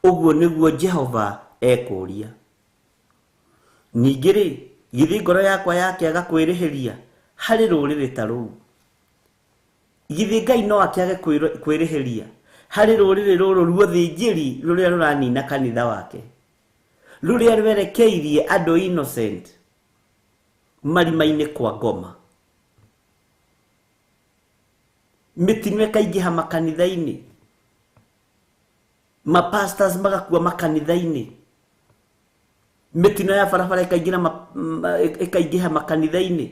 Ũguo nĩguo Jehova ekũria. Ningĩ rĩ, githĩ ngoro yakwa yakĩaga kwĩrĩhĩria harĩ rũrĩrĩ ta rũu. Githĩ Ngai no akĩage kwĩrĩhĩria harĩ rũrĩrĩ rũrũ ruothĩnjĩri rũrĩa rũranina kanitha wake, rũrĩa rwerekeirie andũ innocent marima-inĩ kwa ngoma. Mĩtino ĩkaingĩha makanitha-inĩ, mapastors magakua makanitha-inĩ, mĩtino ya barabara ĩkaingĩha makanitha-inĩ.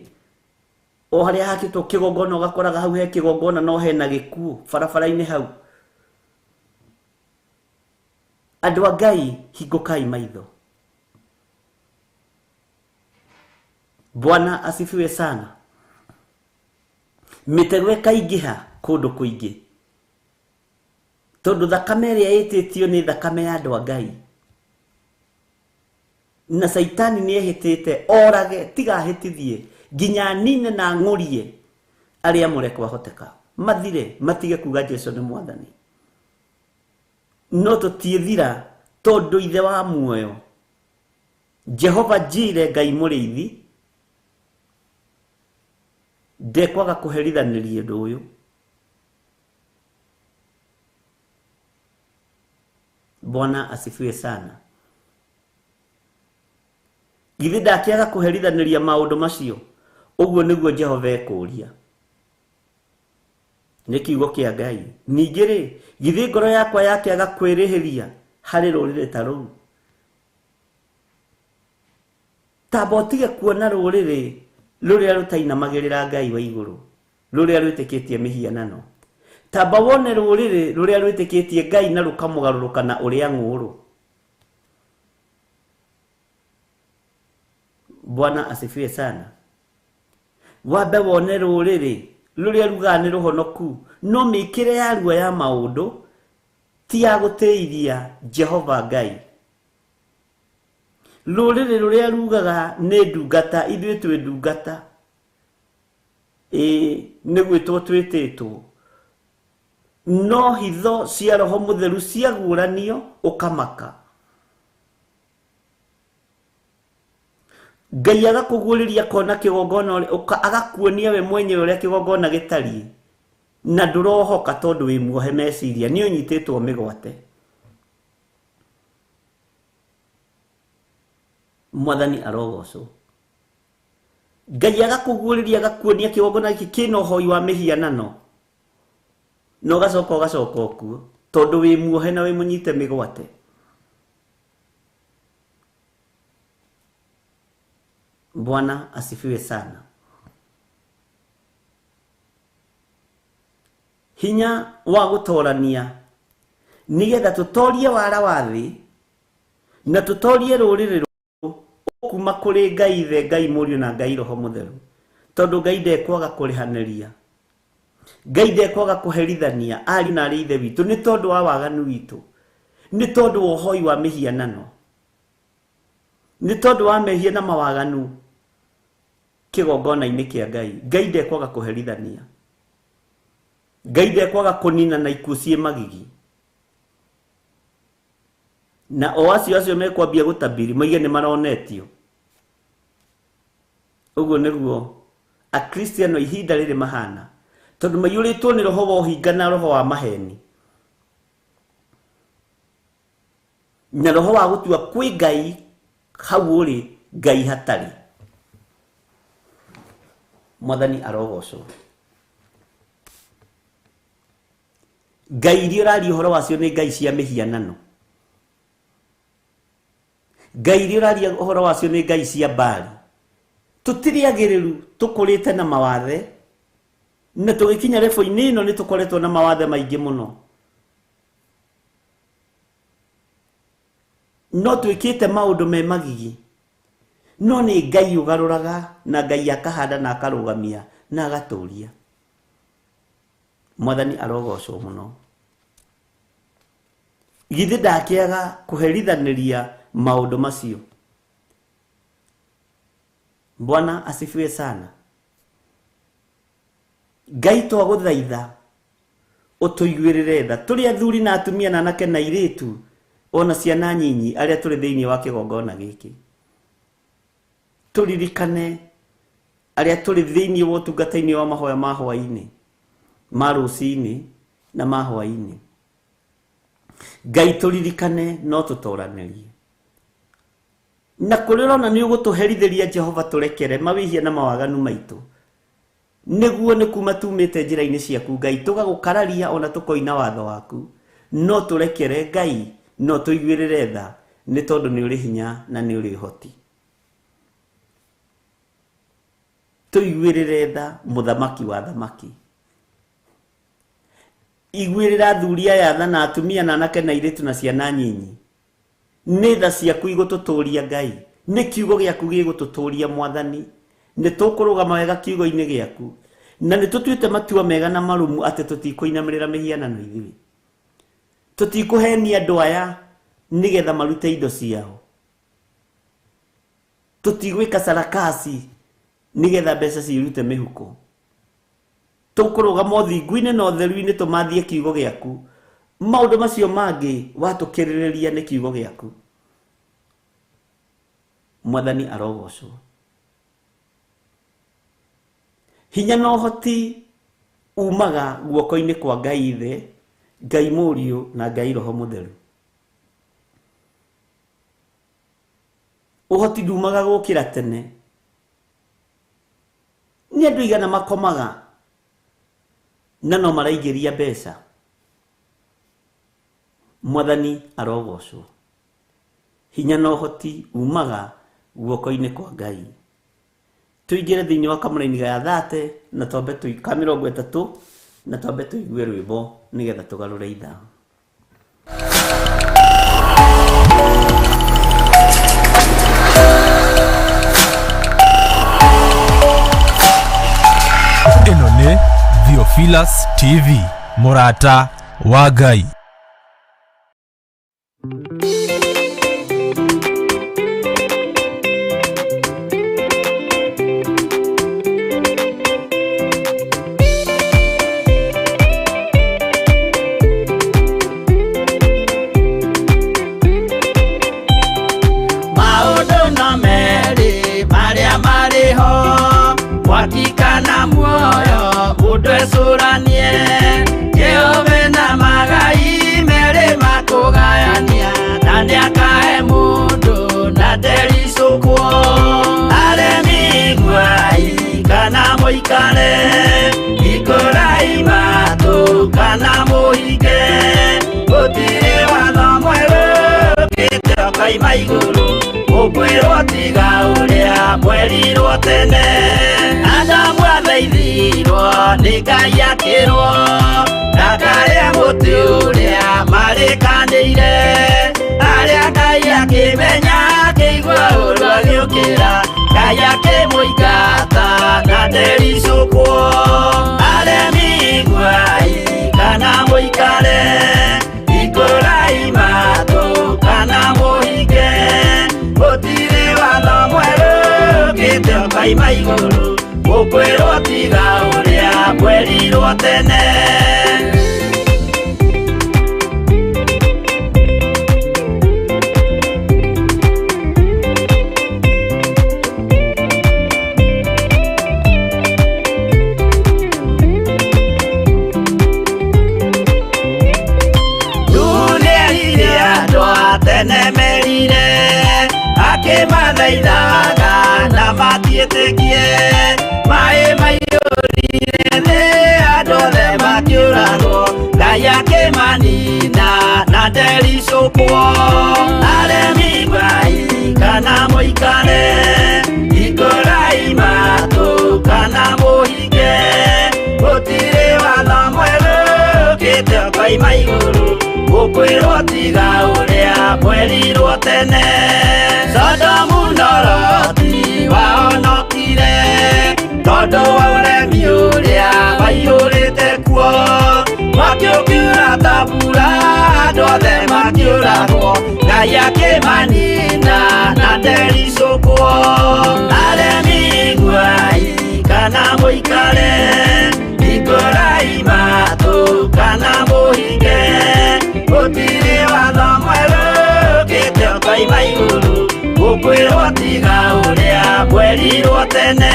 O harĩa hakĩtwo kĩgongona ũgakoraga hau he kĩgongona no hena gĩkuũ barabara-inĩ hau. Andũ a Ngai, hingũkai maitho. Bwana asifiwe sana. Mĩtego ĩkaingĩha kũndũ kũingĩ, tondũ thakame ĩrĩa ĩtĩtio nĩ thakame ya andũ a Ngai. Na Saitani nĩehĩtĩte orage, tiga ahĩtithie, nginya nine na ng'ũrie arĩa mũre kwahoteka, mathire matige kuga Jesũ nĩ Mwathani. No tũtiĩthira tondũ ithe wa muoyo, Jehova Jireh, Ngai mũrĩithi, ndekwaga kũherithanĩria ũndũ ũyũ. Bwana asifiwe sana. Githĩ ndakĩaga kũherithanĩria maũndũ macio. Ũguo nĩguo Jehova ekũria. Nĩ kiugo kĩa Ngai. Ningĩ rĩ, githĩ ngoro yakwa yakĩaga kwĩrĩhĩria harĩ rũrĩrĩ ta rũu. Tamba ũtige kuona rũrĩrĩ rũrĩa rũtainamagĩrĩra Ngai wa igũrũ, rũrĩa rwĩtĩkĩtie mĩhianano. Tamba wone rũrĩrĩ rũrĩa rwĩtĩkĩtie Ngai na rũkamũgarũrũka na ũrĩa ng'ũrũ. Bwana asifiwe sana. Wambe wone rũrĩrĩ rũrĩa rugaga nĩ rũhonoku, no mĩkĩre yaruo ya maũndũ ti ya gũtĩithia Jehova Ngai. Rũrĩrĩ rũrĩa rugaga nĩ ndungata, ithuĩ twĩ ndungata, nĩ gwĩtwo twĩtĩtwo, no hitho cia Roho Mũtheru ciaguũranio ũkamaka. Ngai agakũguũrĩria kona kĩgongona, agakuonia we mwenyewe ũrĩa kĩgongona gĩtariĩ, na ndũrohoka tondũ wĩ muohe meciria, nĩ ũnyitĩtwo mĩgwate. Mwathani arogocwo. Ngai agakũguũrĩria, agakuonia kĩgongona gĩkĩ kĩna ũhoi wa mĩhianano, no gacoka ũkuo tondũ wĩ muohe na wĩ mũnyite mĩgwate. Bwana asifiwe sana. Hinya wa gũtorania nĩgetha tũtorie wara wa thĩ na tũtorie rũrĩrĩ rũrũ kuma kũrĩ Ngai Ithe, Ngai Mũriũ na Ngai Roho Mũtheru, tondũ Ngai ndekwaga kũrĩhanĩria, Ngai ndekwaga kũherithania ariũ na arĩ ithe witũ nĩ tondũ wa waganu witũ, nĩ tondũ wa ũhoi wa mĩhianano, nĩ tondũ wa mehia na mawaganu kĩgongona-inĩ kĩa Ngai. Ngai ndekwaga kũherithania, Ngai ndekwaga kũnina na ikuũ ciĩ magigi. Na o acio mekwambia gũtabiri maige nĩ maronetio. Ũguo nĩguo akristiano ihinda rĩrĩ mahana, tondũ maiyũrĩtwo nĩ roho wa ũhinga na roho wa maheni, na roho wa gũtua kwĩ Ngai hau ũrĩ Ngai hatarĩ. Mwathani arogocwo. Ngai iria ũraria ũhoro wacio nĩ ngai cia mĩhianano. Ngai iria ũraria ũhoro wacio nĩ ngai cia Baali. Tũtirĩagĩrĩru tũkũrĩte na mawathe, na tũgĩkinya level-inĩ ĩno nĩ tũkoretwo na mawathe maingĩ mũno, no twĩkĩte maũndũ me magigi. No nĩ Ngai ũgarũraga, na Ngai akahanda na akarũgamia na agatũria. Mwathani arogocwo mũno. githĩ ndakĩaga kũherithanĩria maũndũ macio. Bwana asifiwe sana. Ngai twagũthaitha ũtũiguĩrĩre tha, tũrĩ athuri na atumia na anake na airĩtu ona ciana nyinyi arĩa tũrĩ thĩinĩ wa kĩgongona gĩkĩ. Tũririkane arĩa tũrĩ thĩinĩ wa ũtungata-inĩ wa mahoya ma hwaĩ-inĩ, ma rũci-ini na ma hwaĩ-inĩ. Ngai tũririkane no tũtoranĩrie. Na kũrĩ ũrona nĩ ũgũtũherithĩria Jehova tũrekere mawĩhia na mawaganu maitũ. Nĩguo nĩ kuma tumĩte njĩra-inĩ ciaku Ngai, tũgagũkararia ona tũkoina watho waku. No tũrekere Ngai, no tũiguĩrĩre tha, nĩ tondũ nĩ ũrĩ hinya na nĩ ũrĩ ũhoti. Tũiguĩrĩre tha mũthamaki wa thamaki. Iguĩrĩra athuri aya tha na atumia na anake na airĩtu na ciana nyinyi. Nĩ tha ciaku igũtũtũria Ngai, nĩ kiugo gĩaku gĩgũtũtũria Mwathani. Nĩ tũkũrũgama wega kiugo-inĩ gĩaku, na nĩ tũtuĩte matua mega na marũmu atĩ tũtikũinamĩrĩra mĩhianano ithuĩ. Tũtikũhenia andũ aya nĩgetha marute indo ciao. Tũtigwĩka sarakasi nĩgetha mbeca cirute mĩhuko. Tũkũrũgama ũthingu-inĩ na ũtheru-inĩ tũmathie kiugo gĩaku. Maũndũ macio mangĩ watũkĩrĩrĩria nĩ kiugo gĩaku. Mwathani arogocwo. Hinya na ũhoti umaga guoko-inĩ kwa Ngai Ithe, Ngai Mũriũ na Ngai Roho Mũtheru. Ũhoti ndumaga gũkĩra tene. Nĩ andũ igana makomaga na no maraingĩria mbeca. Mwathani arogocwo. Hinya na ũhoti umaga guoko-inĩ kwa Ngai. Tuingĩre thĩinĩ wa kamũra-inĩ ga 30 na twambe ka 30 na twambe tũigue rwĩmbo nĩgetha tũgarũre ithaa. Ĩno nĩ Theophilus TV, Murata wa Ngai. Wakikana muoyo udwesuranie Jehove na magai mere makugayania Nani akahe mundu na derisukwo Aremi Ngai kana muikare Ikurai matu kana muhike Gutire watho mweru Kiteo kaima iguru Ukwirwo tiga uria mwerirwo tene Adamu athaithirwo nĩ Ngai akĩrwo ndakarĩa mũtĩ ũrĩa marĩkanĩire arĩa Ngai akĩmenya akĩigua ũru agĩũkĩra Ngai akĩmũingata na ndericũkwo aremi Ngai kana mũikare ikũrai matũ kana mũhinge gũtirĩ watho mwerũ gĩtĩo kaima igũrũ Ukwirwo tiga uria mwerirwo tene Dunia ire andũ a tene merire akĩmathaithaga na matiĩtĩkie Mae maiyũrire thĩ andũ othe makĩũragwo Ngai akĩmanina na ndericũkwo aremi Ngai kana mũikare ikũrai matũ kana mũhinge gũtirĩ watho mwerũ gĩtĩo kaima igũrũ Ukwirwo tiga uria mwerirwo tene Sodomu na Loti wahonokire Tondũ wa ũremi ũrĩa waiyũrĩte kuo Mwaki ũkiura ta mbura andũ othe makĩ Ngai akĩmanina na ndericũkwo. Aremi guai kana mũikare, hingũrai matũ kana mũhinge, gũtirĩ watho mwerũ ũkĩte ũkoima igũrũ, gũkwĩrwo tiga ũrĩa mwerirwo tene.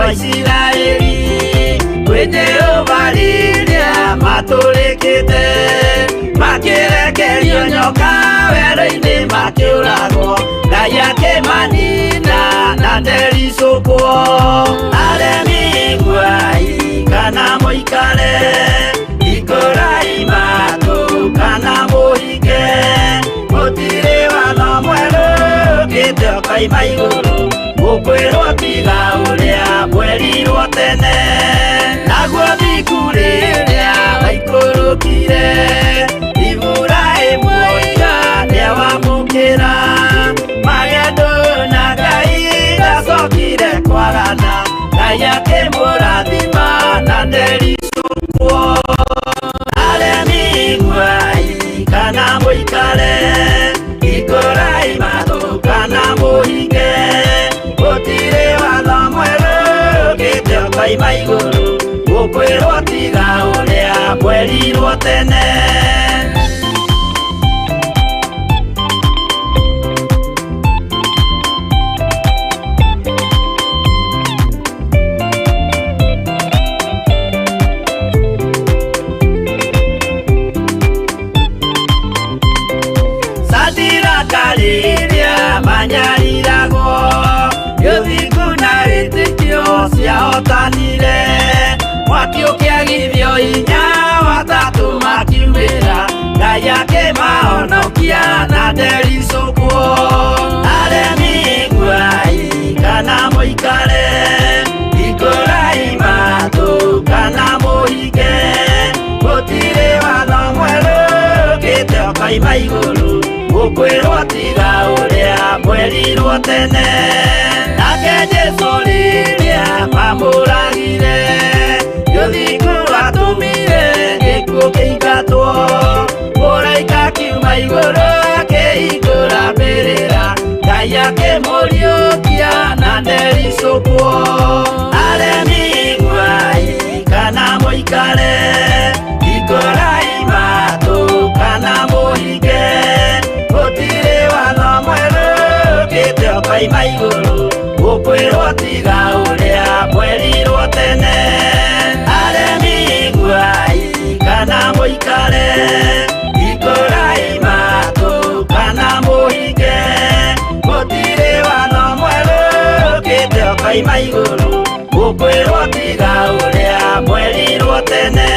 Israeli kwenye ubalilia matũrĩkĩte, makĩrekerio nyoka werũ-inĩ makĩũragwo. Ngai akĩmanina na ndericũkwo. Aremi guai kana mũikare, hingũrai matũ kana mũhinge, gũtirĩ watho mwerũ ũkĩte ũkoima igũrũ, gũkwĩrwo tiga ũrĩa mwerirwo tene. Naguo thingu rĩrĩa waikũrũkire, Iburahĩmu oiga nĩawamũkĩra. Magendo na Ngai ndacokire kwarana, Ngai akĩmũrathima na ndericũkwo. Aremi guai kana mũikare, hingũrai matũ kana mũhinge, gũtirĩ watho mwerũ ũkĩte ũkoima igũrũ, gũkwĩrwo tiga ũrĩa mwerirwo tene. Rĩrĩa manyariragwo, gĩthingu na wĩtĩkio ciahotanire, mwaki ũkĩagithio hinya watatũ makiumĩra, Ngai akĩmahonokia na ndericũkwo. Aremi guai kana mũikare, hingũrai matũ kana mũhinge, gũtirĩ watho mwerũ ũkĩte ũkoima igũrũ, gũkwĩrwo tiga ũrĩa mwerirwo tene. Nake Jesũ rĩrĩa mamũragire, gĩthingu atũmire gĩkuũ kĩingatwo, mũraika akiuma igũrũ akĩhingũra mbĩrĩra, Ngai akĩmũriũkia na ndericũkwo. Aremi guai kana mũikare, hingũrai matũ kana mũhinge, gũtirĩ watho mwerũ ũkĩte ũkoima igũrũ, gũkwĩrwo tiga ũrĩa mwerirwo tene. Aremi guai kana mũikare, hingũrai matũ kana mũhinge, gũtirĩ watho mwerũ ũkĩte ũkoima igũrũ, gũkwĩrwo tiga ũrĩa mwerirwo tene.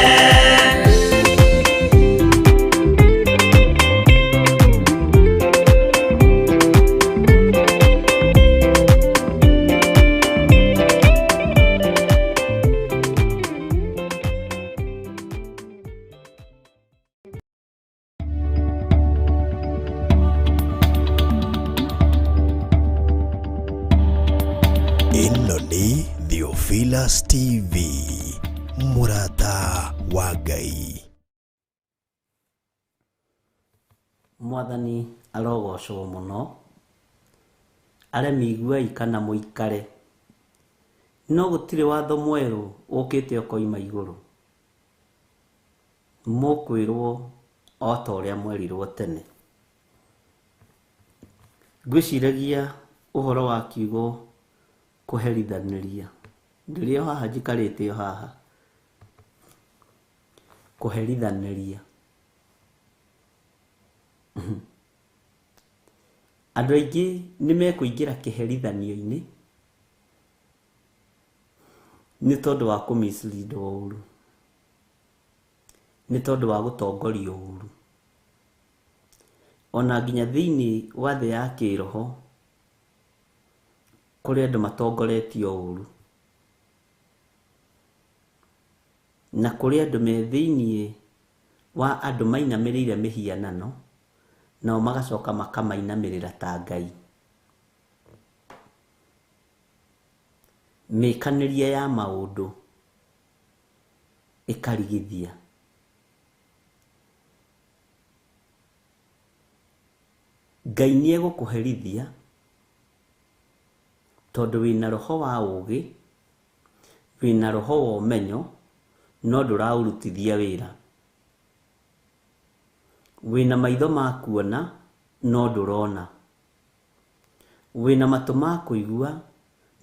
Ĩno nĩ Theophilus TV, Murata wa Ngai. Mwathani arogocwo mũno. Aremi guai kana mũikare, no gũtirĩ watho mwerũ ũkĩte ũkoima igũrũ, mũkwĩrwo o ta ũrĩa mwerirwo tene. Ngwĩciragia ũhoro wa kiugo kũherithanĩria, ndĩrĩ o haha njikarĩte o haha, kũherithanĩria. Andũ aingĩ nĩ mekũingĩra kĩherithanio-inĩ nĩ tondũ wa kũmislead ũũru, nĩ tondũ wa gũtongorio ũũru, ona nginya thĩinĩ wa thĩ ya kĩroho kũrĩ andũ matongoretio ũũru. na kũrĩ andũ me thĩinĩ wa andũ mainamĩrĩire mĩhianano, nao magacoka makamainamĩrĩra ta Ngai. Mĩkanĩrie ya maũndũ ĩkarigithia. Ngai nĩegũkũherithia tondũ wĩna roho wa ũũgĩ, wĩna roho wa ũmenyo, no ndũraũrutithia wĩra. Wĩna maitho ma kuona, no ndũrona. Wĩna matũ ma kũigua,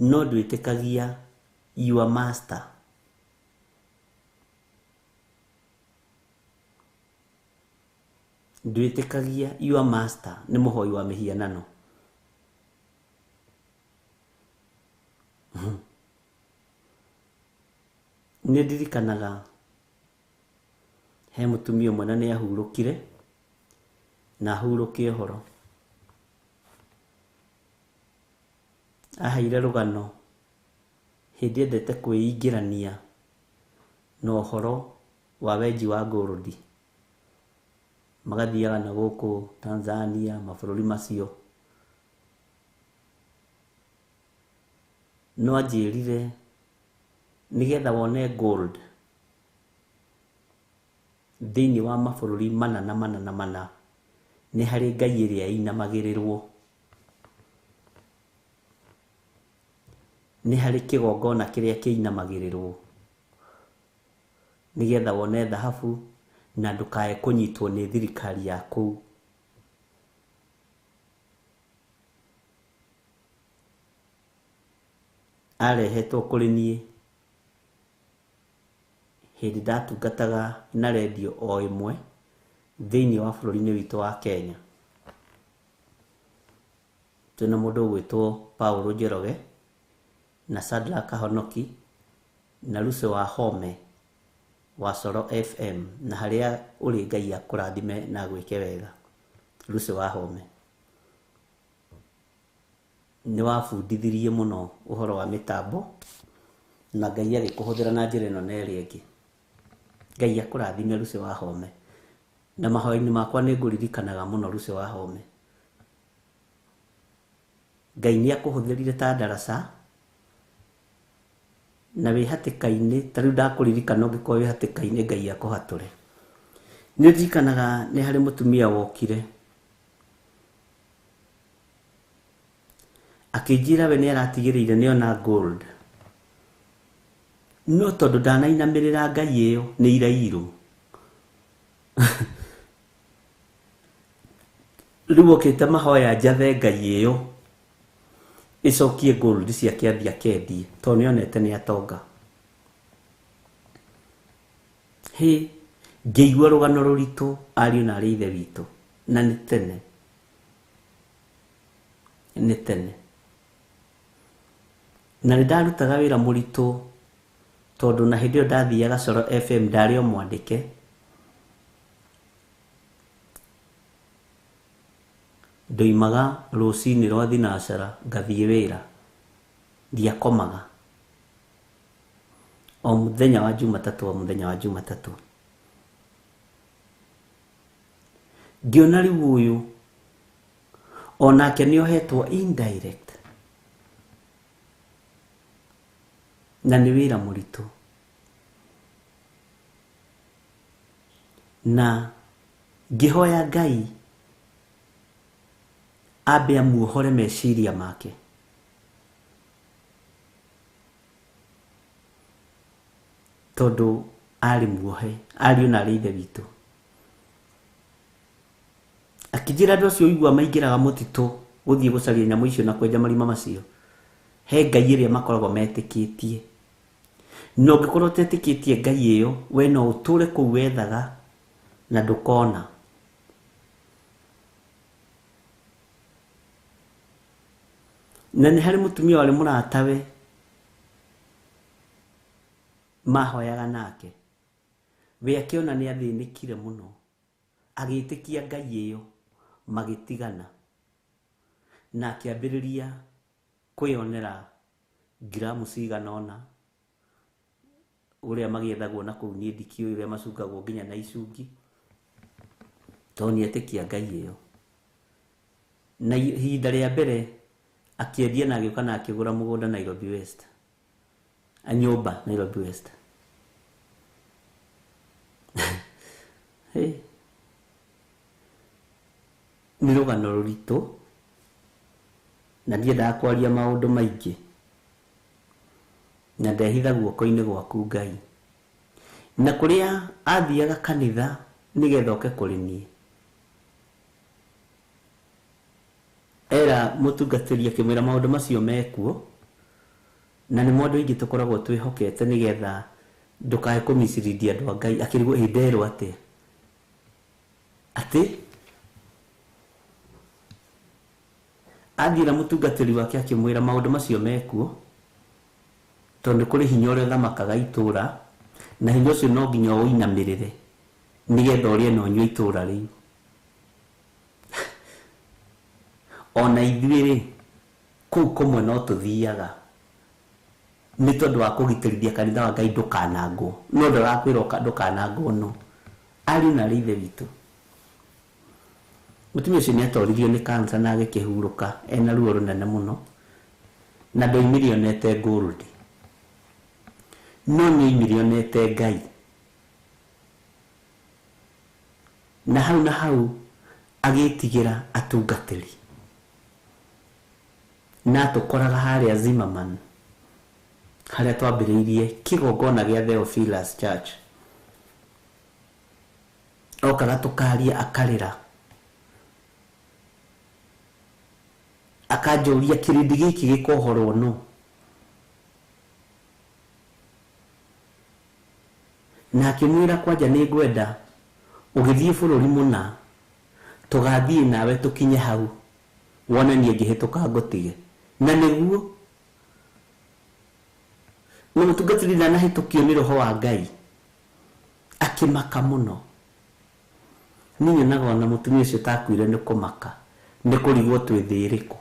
no ndwĩtĩkagia your master. Ndwĩtĩkagia your master nĩ mũhoi wa mĩhianano. Nĩ ndirikanaga he mũtumia ũmwe na nĩ ahurũkire, na ahurũkie ũhoro. Aheire rũgano hĩndĩ endete kwĩingĩrania na ũhoro wa wenji wa gold. Magathiaga na gũkũ Tanzania, mabũrũri macio. No anjĩrire nĩgetha wone gold thĩinĩ wa mabũrũri mana nĩ harĩ Ngai ĩrĩa inamagĩrĩrwo. Nĩ harĩ kĩgongona kĩrĩa kĩinamagĩrĩrwo nĩgetha wone thahabu na ndũkae kũnyitwo nĩ thirikari ya kũu. Arehetwo kũrĩ niĩ hĩndĩ ndatungataga na redio o ĩmwe thĩinĩ wa bũrũri-inĩ witũ wa Kenya. Twĩna mũndũ ũgwĩtwo Paul Njoroge na Sadla Kahonoki na Ruci wa Home wa Soro FM, na harĩa ũrĩ Ngai akũrathime na gwĩke wega. Ruci wa Home nĩ wabundithirie mũno ũhoro wa mĩtambo, na Ngai agĩkũhũthĩra na njĩra ĩno na ĩrĩa ĩngĩ. Ngai akũrathime Ruci wa Home, na mahoya-inĩ makwa nĩ ngũririkanaga mũno Ruci wa Home. Ngai nĩ akũhũthĩrire ta ndaraca, na wĩ hatĩka-inĩ, ta rĩu ndakũririkana ũngĩkorwo wĩ hatĩka-inĩ Ngai akũhatũre. Nĩ ndirikanaga nĩ harĩ mũtumia wokire akĩnjĩra we nĩ aratigĩrĩire nĩona gold, no tondũ ndanainamĩrĩra Ngai ĩyo nĩ irairũ. Rĩu okĩte mahoya njathe Ngai ĩyo ĩcokie gold ciake athiĩ akendie tondũ nĩonete nĩ atonga. Ngĩigua rũgano rũritũ ariũ na arĩ ithe witũ, na nĩ tene. Nĩ tene. Na nĩ ndarutaga wĩra mũritũ tondũ na hĩndĩ ĩyo ndathiaga Soro FM ndarĩ o mwandĩke. Ndoimaga rũcinĩ rwa thinacara ngathiĩ wĩra, ndiakomaga o mũthenya wa Jumatatũ, o mũthenya wa Jumatatũ. Ngĩona rĩu ũyũ onake nĩohetwo indirect, na nĩ wĩra mũritũ, na ngĩhoya Ngai ambe amuohore meciria make. Tondũ arĩ muohe, ariũ na arĩ ithe witũ. Akĩnjĩra andũ acio igua maingĩraga mũtitũ gũthiĩ gũcaria nyamũ icio na kwenja marima macio, he Ngai ĩrĩa makoragwo metĩkĩtie. Na ũngĩkorwo ũtetĩkĩtie Ngai ĩyo, we no ũtũre kũu wethaga na ndũkona. Na nĩ harĩ mũtumia warĩ mũratawe mahoyaga nake, we akĩona nĩ athĩnĩkire mũno, agĩĩtĩkia Ngai ĩyo, magĩtigana, na akĩambĩrĩria kwĩyonera gramu cigana ũna, uria magiethagwo na kuu ni ndikio iria macungagwo nginya na icungi toni etikia Ngai iyo na hinda ria mbere akiendia na agĩũka na akĩgũra mũgũnda Nairobi West anyumba Nairobi West hey nĩ rũgano rũritũ na ndiendaga kwaria maũndũ maingĩ na ndehitha guoko-inĩ gwaku Ngai na kũrĩa athiaga kanitha nĩgetha oke kũrĩ niĩ era mũtungatĩri akĩmwĩra maũndũ macio mekuo na nĩ mũndũ aingĩ tũkoragwo twĩhokete nĩgetha ndũkae kũmiciriria andũ a Ngai akĩrigwo nderwo atĩa atĩ athira mũtungatĩri wake akĩmwĩra maũndũ macio mekuo tondũ kũrĩ hinya ũrĩa thamakaga itũra na hinya ũcio no nginya ũinamĩrĩre nĩgetha ũrĩe na ũnyue itũra rĩu ona ithuĩ kũu kũmwe no tũthiaga nĩ tondũ wa kũgitĩrithia kanitha wa Ngai ndũkanangwo no ndarakwĩra ndũkanangwo no ari na ithe witũ mutumia ũcio nĩatoririo nĩ cancer na agĩkĩhurũka ena ruo rũnene mũno na ndoimire onete gold no nĩoimire onete Ngai na hau agĩtigĩra atungatĩri na tũkoraga harĩa Zimmerman harĩa twambĩrĩirie kĩgongona gĩa Theophilus Church okaga tũkaria akarĩra akanjũria kĩrĩndĩ gĩkĩ gĩkohorwo no na akĩmwĩra kwanja nĩ ngwenda ũgĩthiĩ bũrũri mũna tũgathiĩ nawe tũkinye hau wone niĩ ngĩhĩtũka ngũtige na nĩguo na mũtungatĩri ndanahĩtũkio nĩ roho wa Ngai akĩmaka mũno niĩ nyonaga ona mũtumia ũcio takuire nĩ kũmaka nĩ kũrigwo twĩ thĩ ĩrĩkũ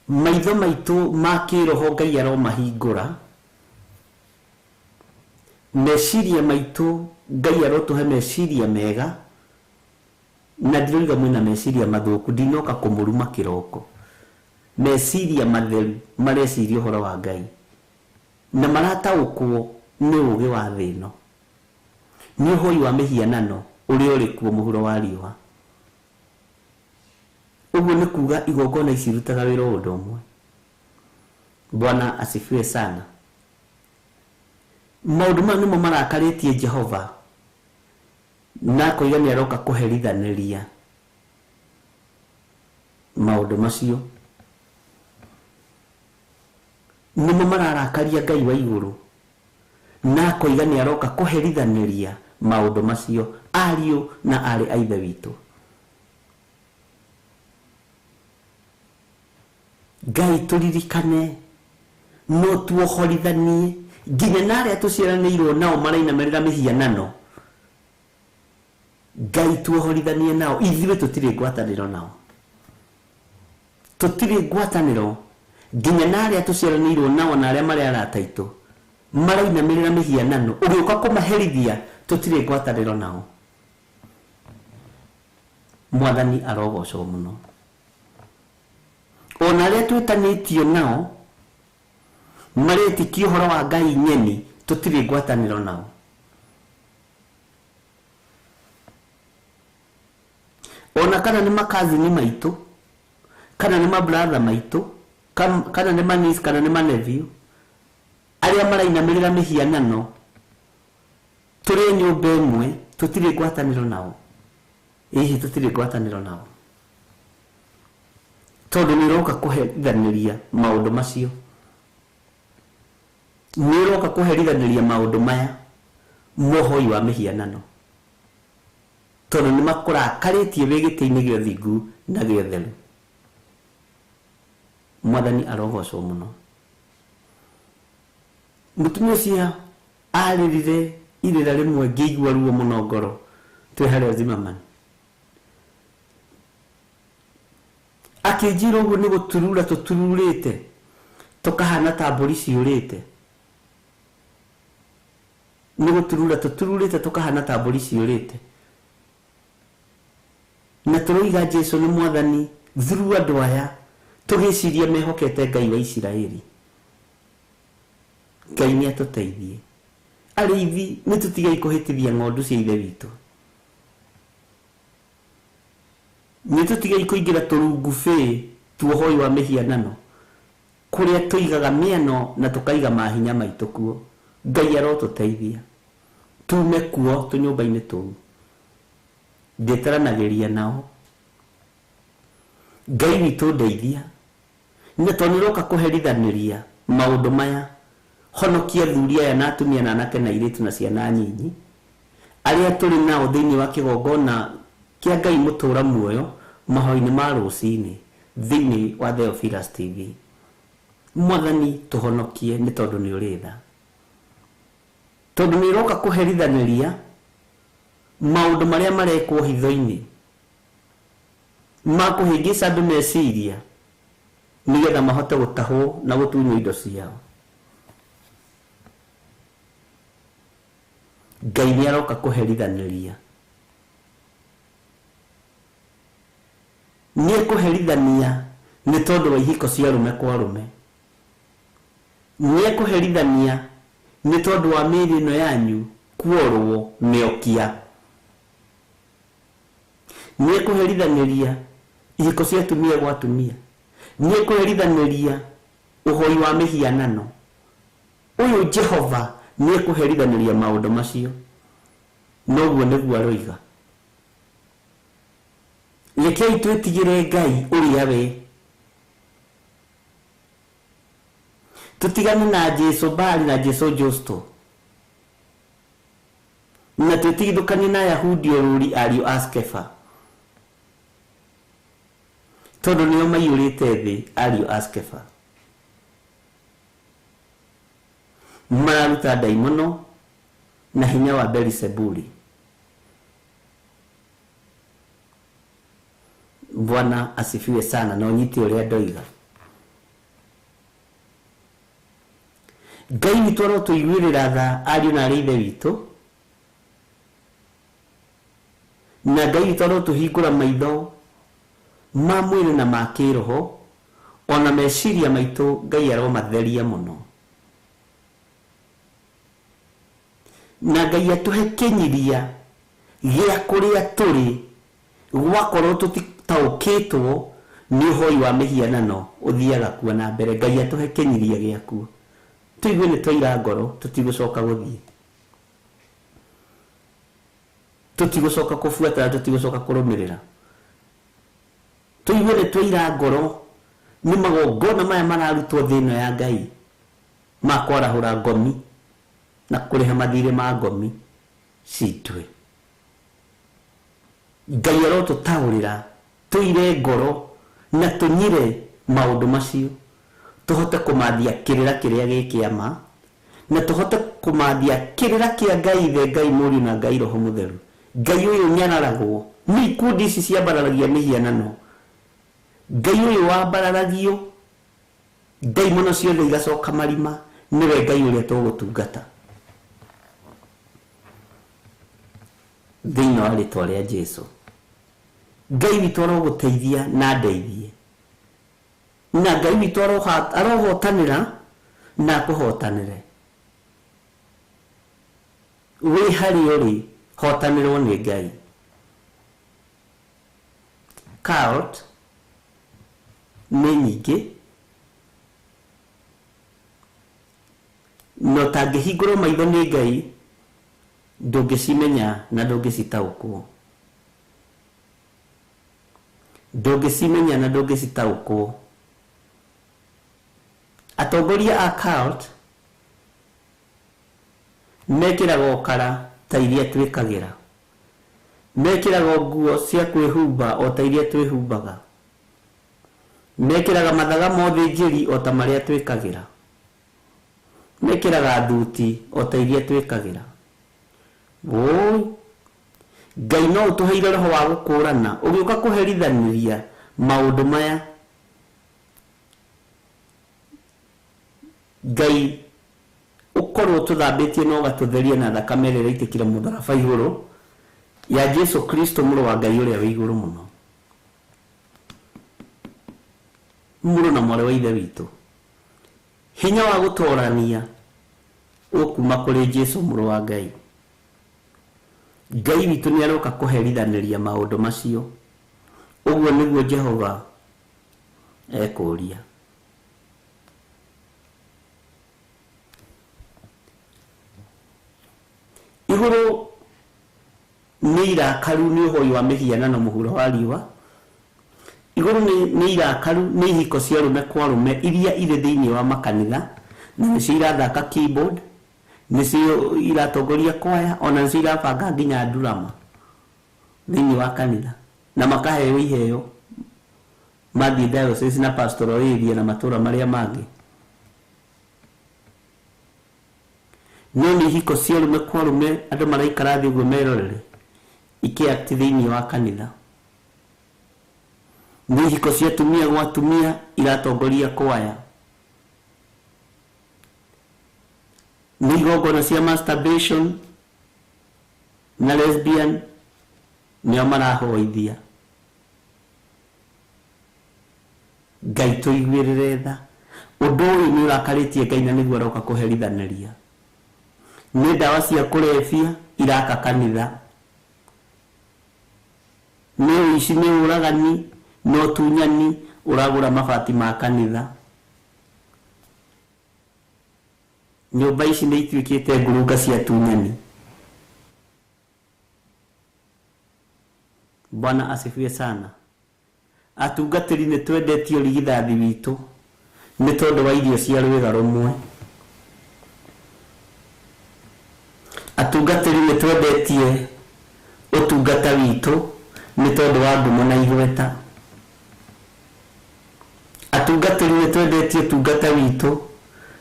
maitho maitũ ma kĩroho Ngai aromahingũra meciria maitũ Ngai arotũhe meciria mega na ndiroiga mwĩna meciria mathũku ndinoka kũmũruma kĩroko meciria matheru mareciria ũhoro wa Ngai na marataũkwo nĩ ũũgĩ wa thĩ ĩno nĩ ũhoi wa mĩhianano ũrĩa ũrĩ kuo mũhuro wa riũa ũguo nĩ kuga igongona ici irutaga wĩra ũndũ ũmwe Bwana asifiwe sana maũndũ maya nĩmo marakarĩtie Jehova na koiga nĩ aroka kũherithanĩria maũndũ macio nĩmo mararakaria Ngai wa igũrũ na koiga nĩ aroka kũherithanĩria maũndũ macio ariũ na arĩ a ithe witũ Ngai tũririkane no tuohorithanie nginya na arĩa tũciaranĩirwo nao marainamĩrĩra mĩhianano Ngai tuohorithanie nao ithuĩ tũtirĩ ngwatanĩro nao tũtirĩ ngwatanĩro nginya na arĩa tũciaranĩirwo nao na arĩa marĩ arata aitũ marainamĩrĩra mĩhianano ũgĩũka kũmaherithia tũtirĩ ngwatanĩro nao Mwathani arogocwo mũno ona arĩa twĩtanĩtio nao marĩtĩkia ũhoro wa Ngai nyeni tũtirĩ ngwatanĩro nao ona kana nĩ makazini maitũ kana nĩ mabrother maitũ kana nĩ manis kana nĩ manevio arĩa marainamĩrĩra mĩhianano tũrĩ nyũmba ĩmwe tũtirĩ ngwatanĩro nao ĩhĩ tũtirĩ ngwatanĩro nao tondũ nĩ roka kũherithanĩria maũndũ macio nĩ roka kũherithanĩria maũndũ maya mohoi wa mĩhianano tondũ nĩ makũrakarĩtie wĩ gĩtĩ-inĩ gĩa ũthingu na gĩa ũtheru Mwathani arogocwo mũno mũtumia ũcio arĩrire irĩra rĩmwe ngĩigua ruo mũno ngoro twĩ harĩa Zimmerman akĩnjĩra ũguo nĩ gũturura tũtururĩte tukahana ta mburi ciurite ni guturura tutururite tukahana ta mburi ciurite na turoiga Jesu ni mwathani through andu aya tugiciria mehokete Ngai wa Isiraeli. Ngai ni atuteithie arithi ni tutigai kuhitithia ng'ondu cia ithe witu, ni tutigai kuingira turungu fe tuohoi wa mihianano kuria tuigaga miano na tukaiga mahinya maitu kuo. Ngai arotuteithia tume kuo tunyumba-ini tuu nditaranagiria nao. Ngai witu ndeithia ni toniroka kuherithaniria maundu maya, honokia thuri aya na atumia na anake na iritu na ciana nyinyi aria turi nao thiini wa kigongona kia Ngai mutura muoyo mahoya-ini ma ruci-ini thiini wa Theophilus TV. Mwathani tuhonokie ni tondu ni uritha, tondu ni roka kuherithaniria maundu maria marekwo hitho-ini ma kuhingica andu meciria nigetha mahote gutahwo na gutunywo indo ciao. Ngai ni aroka kuherithaniria, ni kuherithania ni tondu wa ihiko cia rume kwa rume, ni kuherithania ni tondu wa mĩĩrĩ ĩno yanyu kuorwo mĩokia, ni kuherithaniria ihiko cia atumia gwa atumia, ni kuherithaniria uhoi wa mihianano. Uyu Jehova ni kuherithaniria maundu macio, noguo niguo aroiga. Rekei twetigire Ngai uria we, tutigane na Jesu Bali na Jesu Justo, na twetigithukanie na Yahudi oruri ariu a Skefa, tondu nio maiyurite thi ariu a Skefa. Mararuta daimono na hinya wa Beelzebuli. Bwana asifiwe sana na unyiti uria ndoiga. Ngai witu arotuiguirira tha ariu na ari ithe witu, na Ngai witu arotuhingura maitho ma mwiri na ma kiroho, ona meciria maitu Ngai aromatheria muno, na Ngai atuhe kinyiria gia kuria turi gwakorwo tutitaukitwo ni uhoi wa mihianano uthiaga kuo na mbere. Ngai atuhe kinyiria gia kuo, tuigue ni twaira ngoro tutigucoka guthii, tutigucoka kufuata, tutigucoka kurumirira. Tuigue ni twaira ngoro ni magongona maya mararutwo thino ya Ngai ma kwarahura ngomi na kuriha mathire ma ngomi citwe. Ngai arotutaurira tuire ngoro na tunyire maundu macio, tuhote kumathia kirira kiria gikiama, na tuhote kumathia kirira kia Ngai the Ngai Mũriũ na Ngai Roho Mũtheru. Ngai uyu nyanaragwo ni ikundi ici ciambararagia mihianano. Ngai uyu wambararagio daimono ciothe igacoka marima, niwe Ngai uria tugutungata thiini wa ritwa ria Jesu. Ngai witu aroguteithia na ndeithie, na Ngai witu arohotanira na kuhotanire. Wi hari uri hotanirwo ni Ngai. Cult ni nyingi, no tangihingurwo maitho ni Ngai ndungicimenya na ndungicitaukwo, ndungicimenya na ndungicitaukwo. Atongoria a cult mekiraga okara ta iria twikagira, mekiraga nguo cia kwihumba o ta iria twihumbaga, mekiraga mathaga mothe njiri o ta maria twikagira, mekiraga thuti o ta iria twikagira. Ngai no utuheire roho wa gukurana ugiuka kuherithaniria maundu maya Ngai ukorwo tuthambitie no gatutheria na thakame ĩrĩa ĩitikire mũtharaba igũrũ ya Jesu Kristo mũrũ wa Ngai ũrĩa wĩ igũrũ mũno. Mũrũ na mwarĩ wa ithe witũ, hinya wa gũtorania ũkuma kũrĩ Jesu mũrũ wa Ngai. Ngai witũ nĩ aroka kũherithanĩria maũndũ macio. Ũguo nĩguo Jehova ekũria. Igũrũ nĩ irakaru nĩ ũhoi wa mĩhianano mũhuro wa riũa. Igũrũ nĩ irakaru nĩ ihiko cia rũme kwa rũme iria irĩ thĩinĩ wa makanitha, na nĩcio irathaka keyboard, nĩcio iratongoria kwaya, ona nĩcio irabanga nginya ndurama thĩinĩ wa kanitha, na makaheo iheo mathiĩ diocese na pastoral area na matũra marĩa mangĩ. No nĩ ihiko cia rũme kwa rũme andũ maraikara thĩ ũguo merorere ikĩact thĩinĩ wa kanitha. Nĩ ihiko cia tumia gwa tumia iratongoria kwaya. Nĩ igongona cia masturbation na lesbian nĩo marahoithia. Ngai tũiguĩrĩre tha. Ũndũ ũyũ nĩ ũrakarĩtie Ngai na nĩguo aroka kũherithanĩria. Nĩ ndawa cia kũrebia iraka kanitha. Nĩ ũici, nĩ ũragani, no tunyani ũragũra mabati ma kanitha. Nyũmba ici nĩ ituĩkĩte ngurunga cia tunyani. Bwana asifiwe sana. Atungatĩri nĩ twendetio rigithathi witũ nĩ tondũ wa irio cia rwĩga rũmwe. Atungatĩri nĩ twendetie ũtungata witũ nĩ tondũ wa ngumo na igweta. Atungatĩri nĩ twendetie ũtungata witũ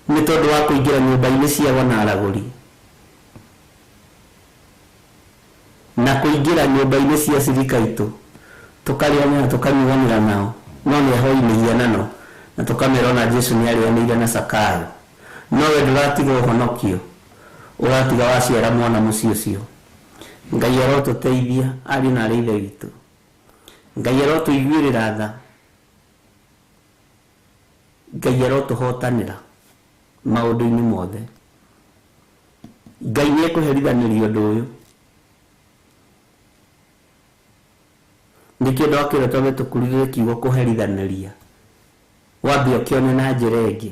nĩ tondũ wa kũingĩra nyũmba-inĩ cia wanaragũri na kũingĩra nyũmba-inĩ cia cirika itũ tũkarĩanĩra na tũkanyuanĩra nao, no nĩ ahoi mĩhianano na tũkamera ona Jesu nĩ arĩanĩire na Zakayo. No we ndũratiga ũhonokio, ũratiga waciara mwana mũciĩ ũcio. Ngai arotũteithia ariũ na arĩ ithe witũ. Ngai arotũiguĩrĩra tha. Ngai arotũhotanĩra maũndũ-inĩ mothe. Ngai nĩ ekũherithanĩria ũndũ ũyũ. Nĩkĩo ndokĩra twambe tũkurugĩre kiugo kũherithanĩria. Wambe ũkĩone na njĩra ĩngĩ.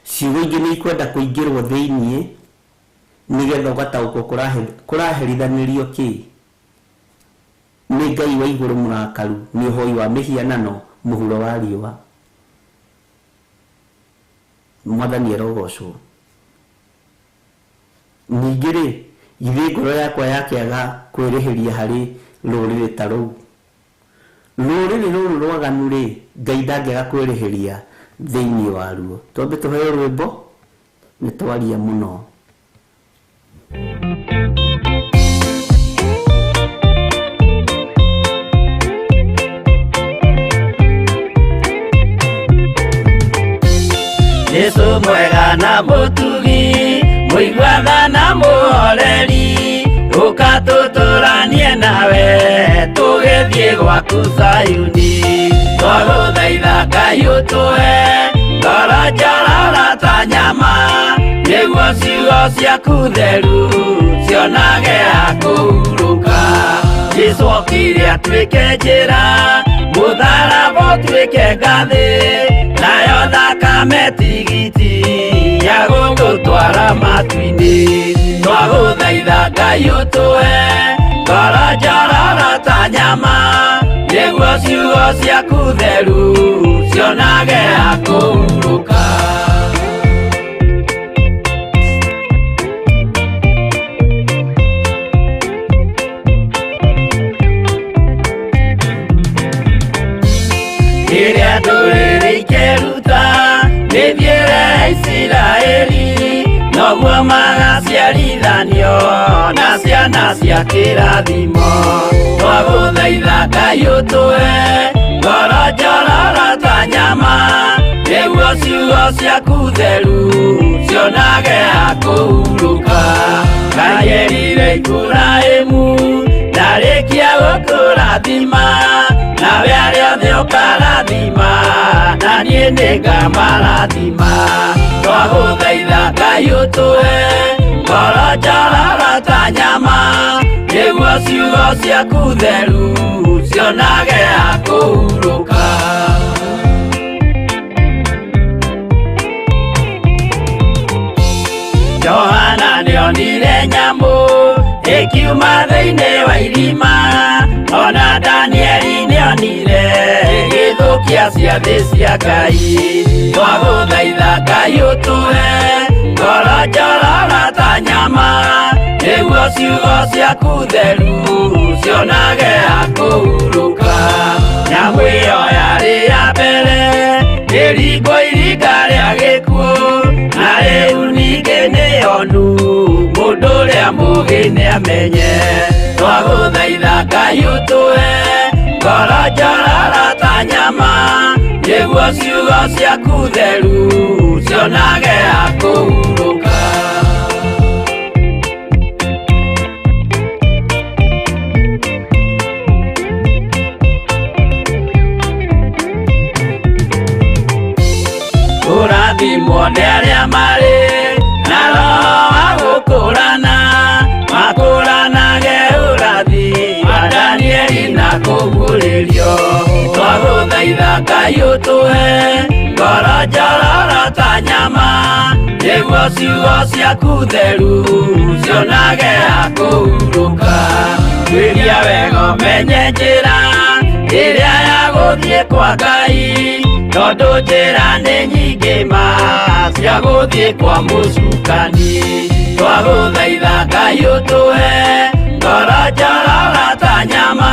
Ciugo ingĩ nĩ ikwenda kũingĩrwo thĩiniĩ nĩgetha ũgataũkwo kũraherithanĩrio kĩ. Nĩ Ngai wa igũrũ mũrakaru, nĩ ũhoi wa mĩhianano mũhuro wa riũa. Mwathani arogocwo. Ningĩ rĩ, githĩ ngoro yakwa yakĩaga kwĩrĩhĩria harĩ rũrĩrĩ ta rũu. Rũrĩrĩ rũrũ rwaganu rĩ, Ngai ndangĩaga kwĩrĩhĩria thĩinĩ waruo. Twambe tũheo rwĩmbo nĩ twaria mũno. Yesu mwega na mũtugi, mũigua na mũhoreri, ũkatũtũranie nawe tũgĩthiĩ gwaku Zayuni. Twagũthaitha Ngai ũtũhe ngoro njororo ta nyama, nĩguo ciugo ciaku theru cionage ha kũhurũka. Jesũ okire atuĩke njĩra, mũtharaba ũtuĩke ngathĩ, nayo thakame tigiti ya gũgũtwara matu-inĩ. Twagũthaitha Ngai ũtũhe ngoro njororo ta nyama, nĩguo ciugo ciaku theru cionage ha kũhurũka. Rĩrĩa ndũrĩrĩ ikĩruta mĩthiĩre Isiraeli, noguo magaciarithanio na ciana cia kĩrathimo. Twagũthaitha Ngai ũtũhe ngoro njororo ta nyama, ciaku theru cionage akũhurũka. Ngayerire Iburahĩmu ndarĩkia gũkũrathima, nawe arĩa othe ũkarathima na niĩ nĩngamarathima. Twagũthaitha Ngai ũtũhe ngoro njororo ta nyama, nĩguo ciugo ciaku theru cionage akũhurũka. Johana nĩonire nyamũ ĩkiuma thĩinĩ wa irima, ona Danieli nĩonire gĩthũkia ciathĩ cia Ngai. Twagũthaitha Ngai ũtũhe ngoro njororo ta nyama, nĩguo ciugo ciaku theru cionage akũhurũka. Nyamũ ĩyo yarĩ ya mbere ĩringwo iringa rĩa gĩkuũ, na rĩu ningĩ nĩyonu mũndũ ũrĩa mũũgĩ nĩamenye. Twagũthaitha Ngai ũtũhe ngoro njororo ta nyama, nĩguo ciugo ciaku theru cionage akũhurũka. Kũrathimwo nĩ arĩa marĩ na roho wa gũkũrana, makũranage ũrathi wa Danieli na kũguũrĩrio. Twagũthaitha Ngai ũtũhe ngoro njororo ta nyama, nĩguo ciugo ciaku theru cionage akũhurũka. Twĩria wega ũmenye njĩra ĩrĩa ya gũthiĩ kwa Ngai, tondũ njĩra nĩ nyingĩ ma cia gũthiĩ kwa mũcukani. Twagũthaitha Ngai ũtũhe ngoro njororo ta nyama,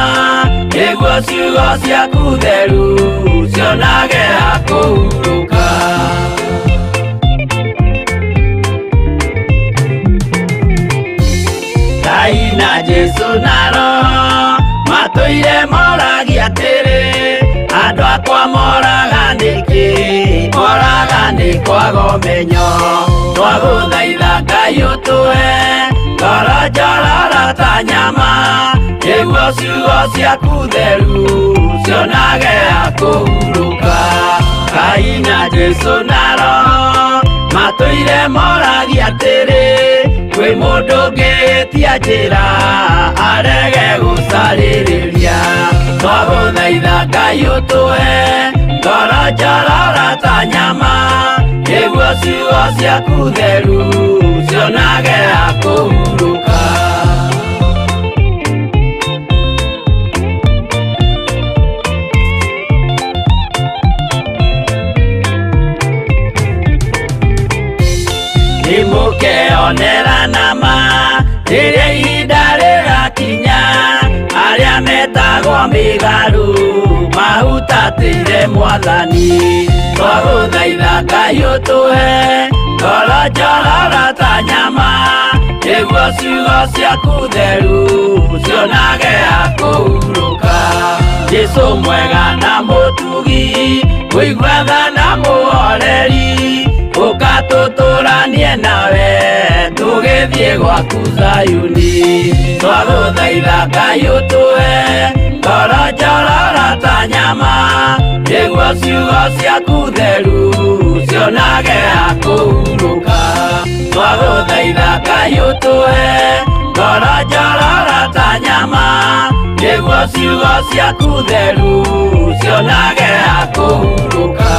nĩguo ciugo ciaku theru cionage akũhurũka. Ngai na Jesũ na Roho matũire moragia atĩrĩ, andũ akwa moraga nĩkĩ, moraga nĩ kwaga ũmenyo. Twagũthaitha Ngai ũtũhe ngoro njororo ta nyama, nĩguo ciugo ciaku theru cionage akũhurũka. Ngai na Jesũ na Roho matũire moragia atĩrĩ, kwĩ mũndũ ũngĩtia njĩra arege gũcarĩrĩria. Twagũthaitha Ngai ũtũhe ngoro njororo ta nyama, nĩguo ciugo ciaku theru cionage akũhurũka. Nĩmũkeonera nama rĩrĩa ihinda rĩgakinya, arĩa metagwo mĩgarũ mahutatĩire Mwathani. Twagũthaitha Ngai ũtũhe ngoro njororo ta nyama, nĩguo ciugo ciaku theru cionage akũhurũka. Jesũ mwega na mũtugi, mũigua tha na mũhoreri, ũkatũtũranie nawe tũgĩthiĩ gwaku Zayuni. Twagũthaitha Ngai ũtũhe ngoro njororo ta nyama, nĩguo ciugo ciaku theru cionage akũhurũka. Twagũthaitha Ngai ũtũhe ngoro njororo ta nyama, nĩguo ciugo ciaku theru cionage akũhurũka.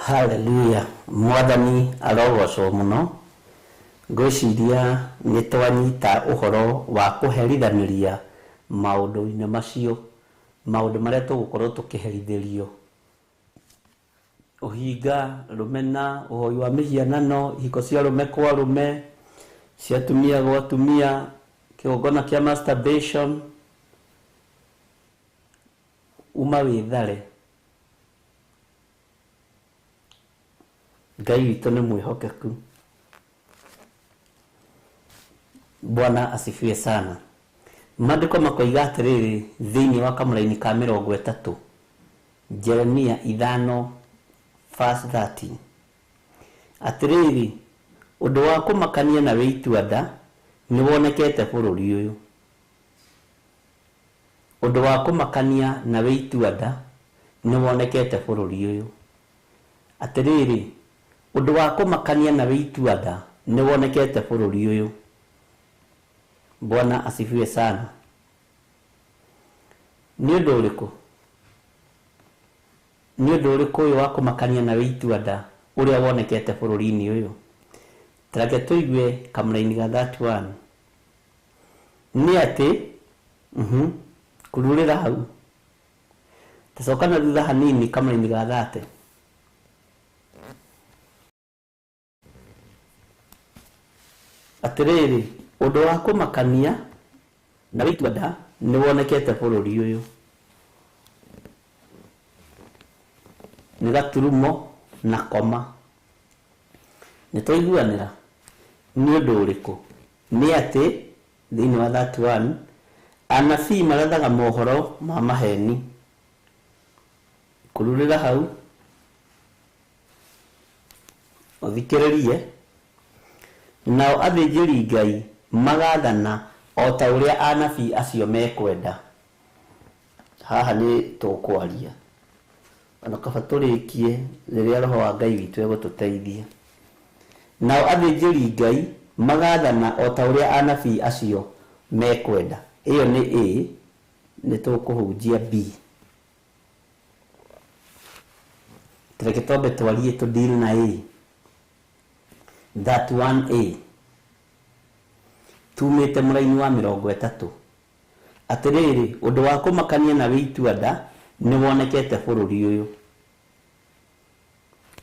Haleluya. Mwathani arogocwo muno. Ngwĩciria nĩ twanyita ũhoro wa kũherithanĩria maũndũ-inĩ macio, maũndũ marĩa tũgũkorwo tũkĩherithĩrio: ũhinga, rũmena, ũhoi wa mĩhianano, ihiko cia rũme kwa rũme, cia atumia gwa atumia, kĩgongona kĩa masturbation, uma withare. Ngai witũ nĩ mwĩhokeku. Bwana asifiwe sana. Maandĩko makoiga atĩrĩrĩ thĩinĩ wa kamũra-inĩ ka 30 Jeremia 5:30 atĩrĩrĩ ũndũ wa kũmakania na wĩ itua-nda nĩ wonekete bũrũri ũyũ. Ũndũ wa kũmakania na wĩ itua-nda nĩ wonekete bũrũri ũyũ. Atĩrĩrĩ ũndũ wa kũmakania na wĩ itua-nda nĩ wonekete bũrũri ũyũ. Bwana asifiwe sana. Nĩ ũndũ ũrĩkũ? Nĩ ũndũ ũrĩkũ ũyũ wa kũmakania na wĩ itua-nda ũrĩa wonekete bũrũri-inĩ ũyũ? Tareke tũigue kamũra-inĩ ga 31. Nĩ atĩ kururĩra hau. Tacoka na thutha hanini kamũra-inĩ ga 30. Atĩrĩrĩ ũndũ wa kũmakania na wĩ itua-nda nĩ wonekete bũrũri ũyũ. Nĩ gaturumo na koma. Nĩ twaiguanĩra. Nĩ ũndũ ũrĩkũ? Nĩ atĩ thĩinĩ wa 31 anabii marathaga mohoro ma maheni. Kururĩra hau ũthikĩrĩrie. Nao athĩnjĩri Ngai magathana o ta ũrĩa anabii acio mekwenda. Haha nĩ tũkwaria. Ona kaba tũrĩkie rĩrĩa roho wa Ngai witũ egũtũteithia. Nao athĩnjĩri Ngai magathana o ta ũrĩa anabii acio mekwenda. Ĩyo nĩ A, nĩ tũkũhunjia B. Tareke twambe twarie tũdeal na A. 31A. Tumĩte mũraini wa 30. Atĩrĩrĩ ũndũ wa kũmakania na wĩ itua-nda nĩ wonekete bũrũri ũyũ.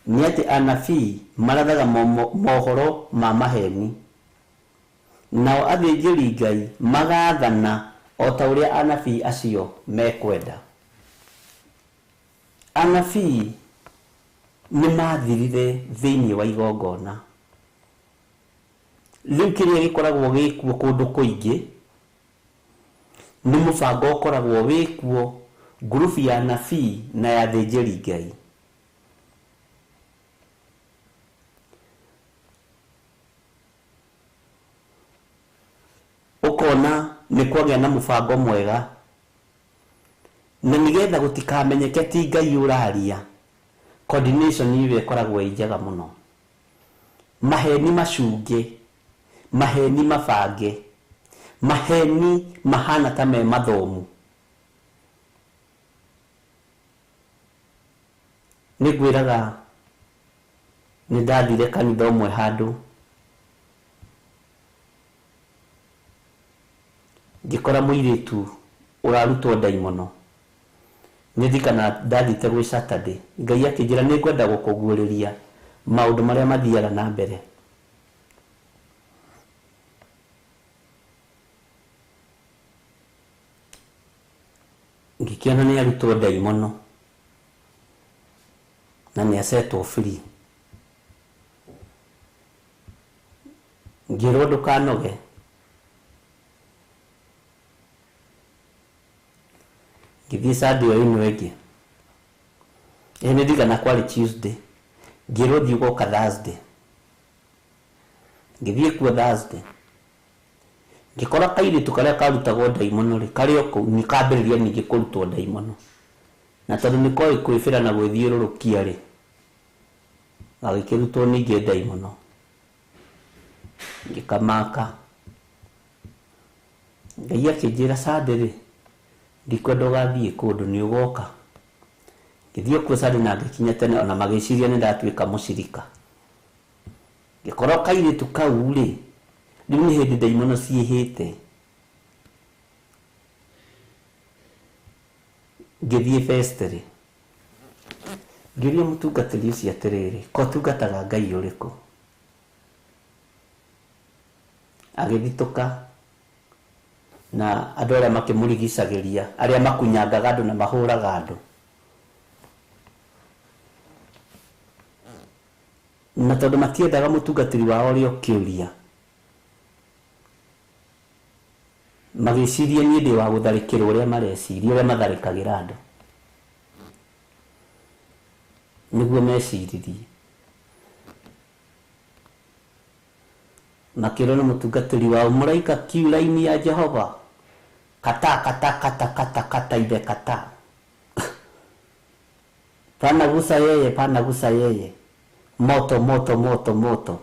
Nĩ atĩ anabii marathaga mohoro ma maheni. Nao athĩnjĩri Ngai magathana o ta ũrĩa anabii acio mekwenda. Anabii nĩ mathirire thĩinĩ wa igongona. Rĩu kĩrĩa gĩkoragwo gĩkuo kũndũ kũingĩ nĩ mũbango ũkoragwo wĩkuo ngurubu ya anabii na ya athĩnjĩri Ngai. Ũkona nĩ kwagĩa na mũbango mwega na nĩgetha gũtikamenyeke ti Ngai ũraria. Coordination ĩyo ĩkoragwo njega mũno. Maheni macunge, maheni mabange, maheni mahana ta me mathomu. Nĩngwĩraga nĩ ndathire kanitha ũmwe handũ ngĩkora mũirĩtu ũrarutwo ndaimono. Nĩndikana ndathite gwĩ Saturday. Ngai akĩnjĩra nĩ ngwenda gũkũguũrĩria maũndũ marĩa mathiaga na mbere. Ngĩkĩona nĩ arutwo ndaimono na nĩ asetwo free. Ngĩrwo ndũkanoge. Ngĩthiĩ Sunday ĩno ĩngĩ. Nĩndirikana kwarĩ Tuesday. Ngĩrwo thiĩ ũgoka Thursday. Ngĩthiĩ kuo Thursday. Ngĩkora kairĩtu karĩa karutagwo ndaimono rĩ karĩ o kũu nĩ kambĩrĩria ningĩ kũrutwo ndaimono. Na tondũ nĩ koĩ kwĩbĩra na gwĩthiũrũrũkia rĩ gagĩkĩrutwo ningĩ ndaimono. Ngĩkamaka. Ngai akĩnjĩra Sunday rĩ ndikwenda ũgathiĩ kũndũ nĩ ũgoka. Ngĩthiĩ kuo Sunday na ngĩkinya tene ona magĩciria nĩ ndatuĩka mũcirika. Ngĩkora kairĩtu kau rĩ rĩu nĩ hĩndĩ ndaimono ciĩhĩte. Ngĩthiĩ first rĩ ngĩũria mũtungatĩri ũcio atĩrĩrĩ ko tungataga Ngai ũrĩkũ? Agĩthitũka na andũ arĩa makĩmũrigicagĩria, arĩa makunyangaga andũ na mahũraga andũ. Na tondũ matiendaga mũtungatĩri wao ũrĩa ũkĩũria, magĩciria niĩ ndĩ wa gũtharĩkĩra ũrĩa mareciria, ũrĩa matharĩkagĩra andũ, nĩguo meciririe. Makĩrwo nĩ mũtungatĩri wao, mũraika kiura-inĩ ya Jehova, kata kata kata kata kata ithe kata. Panagusa yeye, panagusa yeye, moto moto moto moto.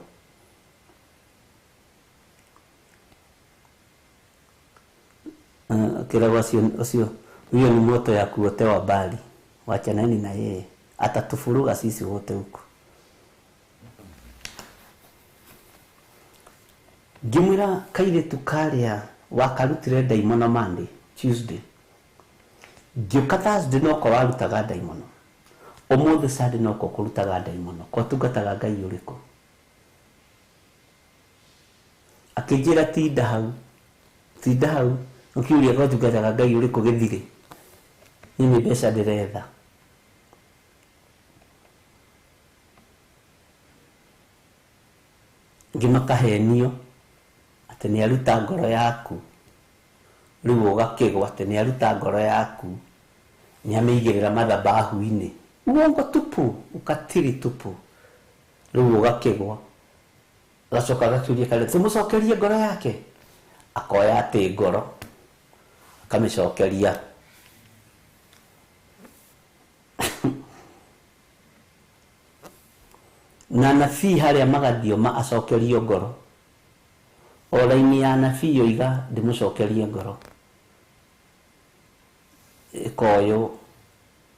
Kila wasio huyo ni moto ya kuotewa bali, wachaneni na yeye, atatufuruga sisi wote huko. Ngĩmwĩra kairĩtu karĩa wakarutire ndaimono Monday, Tuesday, ngĩũka Thursday noko warutaga ndaimono, ũmũthĩ Sunday noko kũrutaga ndaimono, kwatungataga Ngai ũrĩkũ? Akĩnjĩra tinda hau, ũkiuria kwatungataga Ngai ũrĩkũ Githiri, nĩ mbeca ndĩretha. Ngĩmakahenio atĩ nĩ aruta ngoro yaku, rĩu ũgakĩgwa atĩ nĩ aruta ngoro yaku, nĩ amĩigĩrĩra mathabahu-inĩ. Uongo tupu, ukatiri tupu, rĩu ũgakĩgwa. Gacoka gakiuria kare, tũmũcokerie ngoro yake, akoya atĩ ngoro, akamĩcokeria. Na nabii harĩa magathioma acokerio ngoro, o raini ya nabii yoiga ndĩmũcokerie ngoro, ĩkoywo.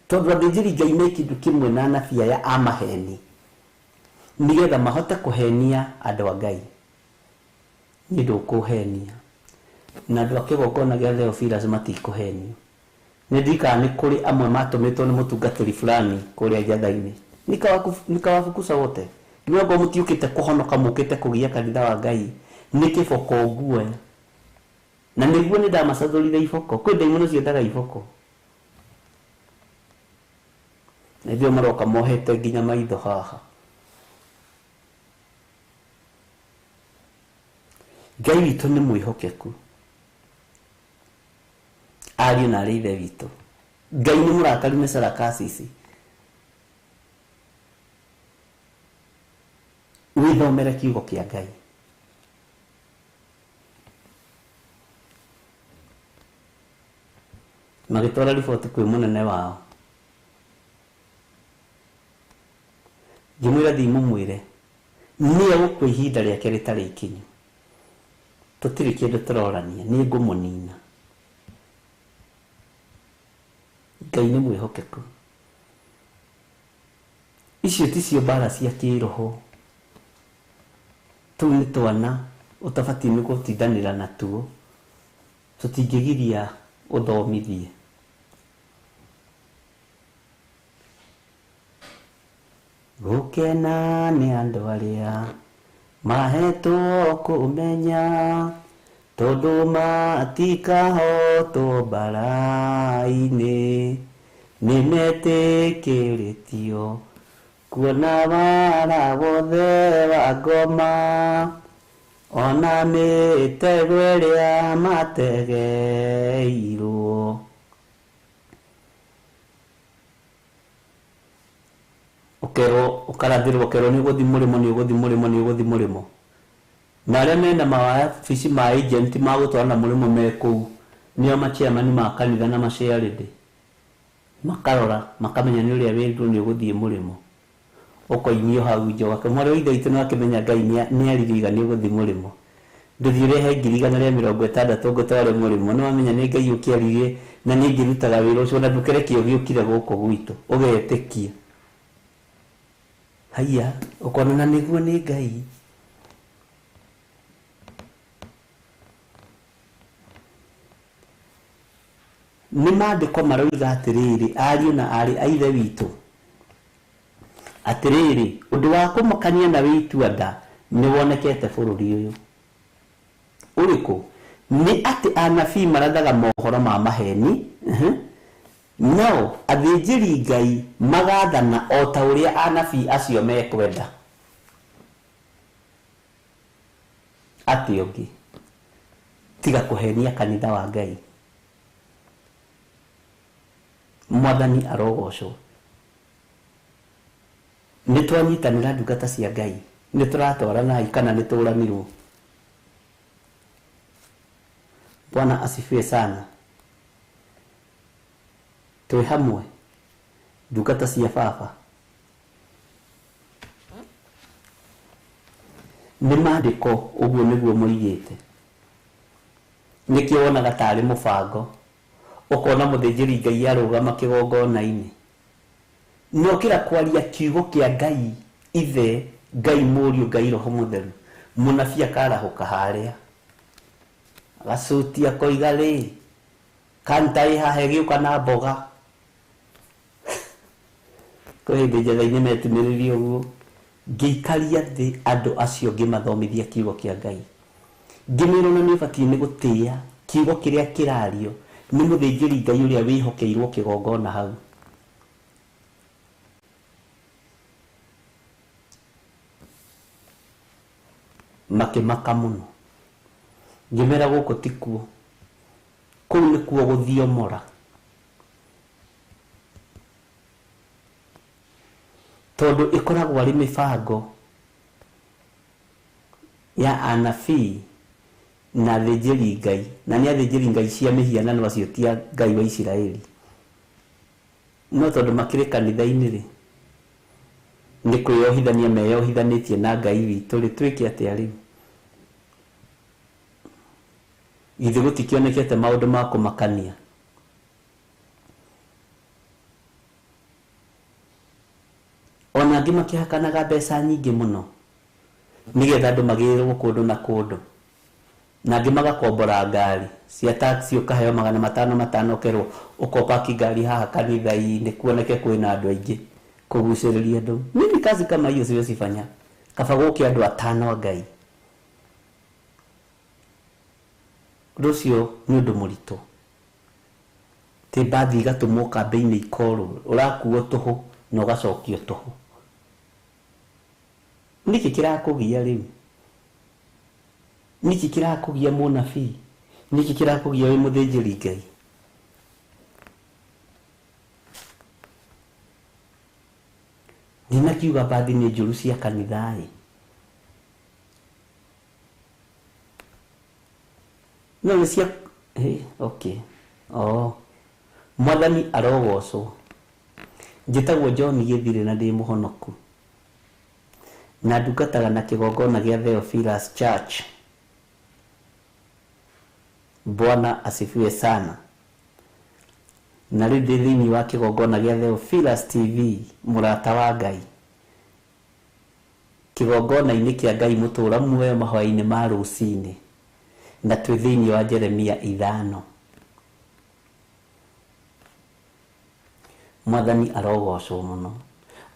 Tondũ athĩnjĩri Ngai nĩ kĩndũ kĩmwe na nabii aya a maheni, nĩgetha mahote kũhenia andũ a Ngai. Niĩ ndũkũhenia, na andũ a kĩgongona gĩa Theophilus matikũhenio. Nĩ ndikana nĩ kũrĩ amwe matũmĩtwo nĩ mũtungatĩri fulani kũrĩa njatha-inĩ, nikawafukusa wote. Nĩguo mũtiũkĩte kũhonoka, mũkĩte kũgia kanitha wa Ngai, nĩ kĩboko nguoya. Na nĩguo nĩ ndamacathũrire iboko, kwĩ ndaimono ciendaga iboko. Na ithuĩ maroka mohete nginya maitho haha. Ngai witũ nĩ mwĩhokeku, ariũ na arĩ ithe witũ. Ngai nĩ mũrakaru nĩ Sarakasisi. Wĩthomere kiugo kĩa Ngai. Magĩtwara riboti kwĩ mũnene wao, ngĩmwĩra thiĩ mũmwĩre nĩ egũkua ihinda rĩake rĩtarĩ ikinyu, tũtirĩ kĩndũ tũrorania, nĩ ngũmũnina. Ngai nĩ mwĩhokeku. Icio ticio mbara cia kĩroho, tũu nĩ twana ũtabatiĩ nĩ gũtindanĩra natuo, tũtingĩgiria ũthomithie. Gũkena nĩ andũ arĩa mahetwo kũmenya, tondũ matikahotwo mbara-inĩ, nĩ metĩkĩrĩtio kuona wara wothe wa ngoma, ona mĩtego ĩrĩa mategeirwo. Ũkarathĩrwo ũkerwo nĩ ũgũthi mũrĩmo, nĩ ũgũthi mũrĩmo, nĩ ũgũthi mũrĩmo. Na arĩa mena mawabici ma agent ma gũtwarana mũrĩmo me kũu, nĩo machairman ma kanitha na maciarĩndĩ, makarora makamenya nĩ ũrĩa wĩrĩtwo nĩ ũgũthiĩ mũrĩmo, ũkoimio hau nja wake. Mwarĩ wa ithe witũ nĩ akĩmenya Ngai nĩ aririga nĩ ũgũthiĩ mũrĩmo, ndũthiĩ ũrehe 160 ngũtware mũrĩmo, nĩ wamenya nĩ Ngai ũkĩaririe na nĩ ingĩrutaga wĩra ũcio, na ndũkerekio gĩũkire gũkũ gwitũ ũgetĩkia. Haiya, ũkonana nĩguo nĩ Ngai. Nĩ maandĩko maroiga atĩrĩrĩ, ariũ na arĩ a ithe witũ, atĩrĩrĩ, ũndũ wa kũmakania na wĩitua nda nĩ wonekete bũrũri ũyũ. Ũrĩkũ? ni ati anabii marathaga mohoro ma maheni no athĩnjĩri Ngai magathana o ta ũrĩa anabii acio mekwenda. Ati ũngĩ tiga kũhenia kanitha wa Ngai. Mwathani arogocwo. Nĩtwanyitanĩra ndungata cia Ngai, nĩtũratwarana kana nĩtũranirwo. Bwana asifiwe sana. Twĩ hamwe ndungata cia Baba. Nĩ maandĩko ũguo nĩguo moigĩte. Nĩkĩo wonaga tarĩ mũbango, ũkona mũthĩnjĩri Ngai arũgama kĩgongona-inĩ, nokĩra kwaria kiugo kĩa Ngai ithe, Ngai mũriũ, Ngai roho mũtheru, mũnabii akarahũka harĩa agacutia koiga rĩ kanta haha gĩũka na mboga. Kwa hĩndĩ njetha-inĩ metinĩrĩrie ũguo, ngĩikaria thĩ andũ acio ngĩmathomithia kiugo kĩa Ngai, ngĩmĩrwo na nĩũbatiĩ nĩ gũtĩĩa kiugo kĩrĩa kĩrario nĩ mũthĩnjĩri Ngai ũrĩa wĩhokeirwo kĩgongona hau. Makĩmaka mũno, ngĩmera gũkũ ti kuo, kũu nĩkuo gũthiomora. Tondũ ĩkoragwo arĩ mĩbango ya anabii na athĩnjĩri Ngai, na nĩ athĩnjĩri Ngai cia mĩhianano acio ti Ngai wa Isiraeli. No tondũ makĩrĩ kanitha-inĩ rĩ, nĩ kwĩyohithania meyohithanĩtie na Ngai witũ rĩ, twĩke atĩa rĩu? Githĩ gũtikĩonekete maũndũ ma kũmakania? Ona angĩ makĩhakanaga mbeca nyingĩ mũno nĩgetha andũ magĩrĩrwo kũndũ na kũndũ, na angĩ magakombora ngari cia taxi, ũkaheo 500 ũkerwo ũkopaki ngari haha kanitha-inĩ kuoneke kwĩna andũ aingĩ kũgucĩrĩria andũ. Mimi kazi kama hiyo siwezi fanya, kaba gũke andũ 5 a Ngai. Rũcio nĩ ũndũ mũritũ. Ti bathi igatũmwo kambĩ-inĩ ikorwo, ũrakuo tũhũ na ũgacokio tũhũ. Nĩkĩ kĩrakũgia rĩu? Nĩkĩ kĩrakũgia mũnabii? Nĩkĩ kĩrakũgia wĩ mũthĩnjĩri Ngai? Nĩnakiuga bathi nĩ njũru cia kanitha-ĩ. No nĩ cia okay. Mwathani arogocwo. Njĩtagwo John Githiri na ndĩ mũhonoku, na ndungataga na kĩgongona gĩa Theophilus Church. Bwana asifiwe sana. Na rĩu ndĩ thĩinĩ wa kĩgongona gĩa Theophilus TV, Murata wa Ngai, kĩgongona-inĩ kĩa Ngai mũtũũra muoyo mahoya-inĩ ma Ruci-Ini, na twĩ thĩinĩ wa Jeremia 5. Mwathani arogocwo mũno.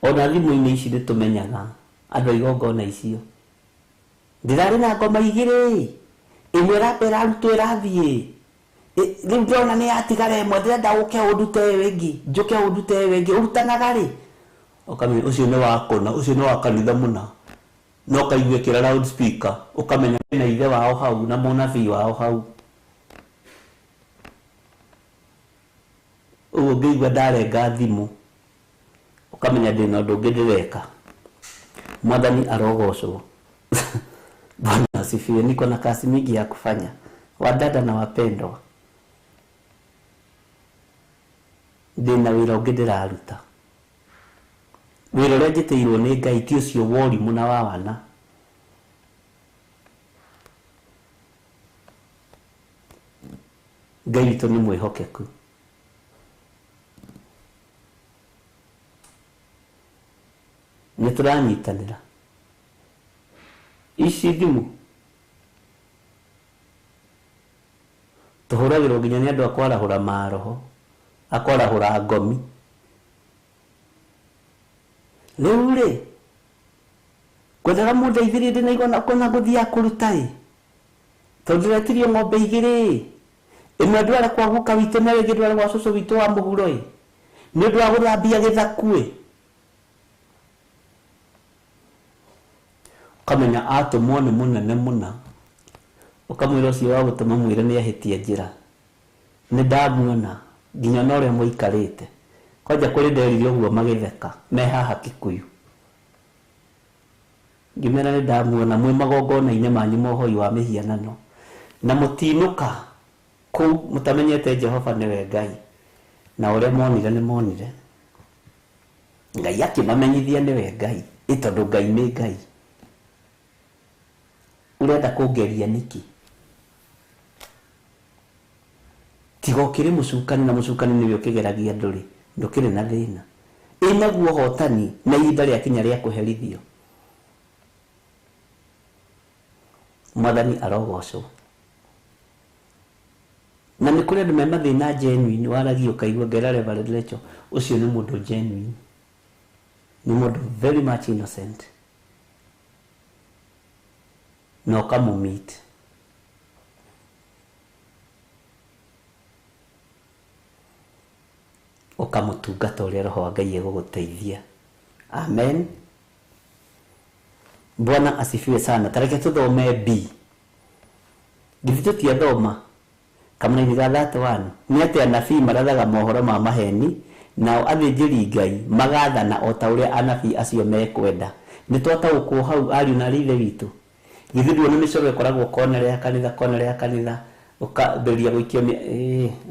Ona thimũ-inĩ ici nĩtũmenyaga andũ a igongona icio. Ndĩrarĩ na ngoma igĩrĩ, ĩmwe rapa ĩrarutwo ĩrathiĩ, rĩu ndĩrona nĩ yatigara ĩmwe, ndĩrenda ũke ũndute ĩyo ĩngĩ, njũke ũndute ĩyo ĩngĩ, ũrutanaga rĩ? Ũkamenya ũcio nĩ wa kũna, ũcio nĩ wa kanitha mũna. No kaigua kĩra loud speaker, ũkamenya na ithe wao hau na mũnabii wao hau. Ũguo ngĩigua ndarenga thimũ, ũkamenya ndĩna ũndũ ũngĩ ndĩreka. Mwathani arogocwo. Bwana asifiwe. Niko na kazi mingi ya kufanya, wadada na wapendwa. Ndĩna wĩra ũngĩ ndĩraruta. Wĩra ũrĩa njĩtĩirwo nĩ Ngai ti ũcio wori mũna wa wana. Ngai witũ nĩ mwĩhokeku. Nĩtũranyitanĩra. Ici thimũ tũhũragĩrwo nginya nĩ andũ akwarahũra maroho, akwarahũra ngomi. Rĩu rĩ, kwendaga mũndeithĩrie ndĩnaigua kũna gũthiĩ kũruta ĩ, tondiretirio ng'ombe igiri imwe ndwara kwa guka witũ na ĩngĩ ndwara gwa cũcũ witũ wa mũhuro ĩ nĩ ũndũ wa gũthambia gĩthaku ĩ ukamenya atũmwo nĩ mũnene mũna ukamwĩra ũcio wa gũtũma mwĩre nĩ ahĩtia njĩra nĩ ndamuona nginya na ũrĩa mũikarĩte kwanja kũrĩ nderire ũguo magĩtheka me haha Kikuyu ngĩmera nĩ ndamuona mwĩ magongona-inĩ manyu mohoi wa mĩhianano na mũtinũka kũu mũtamenyete Jehova nĩwe Ngai na ũrĩa monire nĩ monire Ngai akĩmamenyithia nĩwe Ngai tondũ Ngai nĩ Ngai urenda kũngeria niki tiga ũkĩrĩ mũcukani na mũcukani nĩwe ũkĩgeragia ndũrĩ ndũkĩrĩ na thĩna naguo hotani na ihinda rĩakinya rĩa kũherithio Mwathani arogocwo na nĩ kũrĩ andũ me mathĩna genuine waragia ũkaigua ngera Reverend Rachel ũcio nĩ mũndũ genuine nĩ mũndũ very much innocent na ũkamũmeet ũkamũtungata ũrĩa Roho wa Ngai egũgũteithia amen. Bwana asifiwe sana. Tareke tuthome B. Githiri tiathoma kamũira ga that one nĩ atĩ anabii marathaga mohoro ma maheni nao athĩnjĩri Ngai magathana o ta ũrĩa anabii acio mekwenda. Nĩ twataũkwo hau ariũ na ithe witũ githiri nĩ mĩcoro ĩkoragwo konere ya kanitha ũkaberia gũikio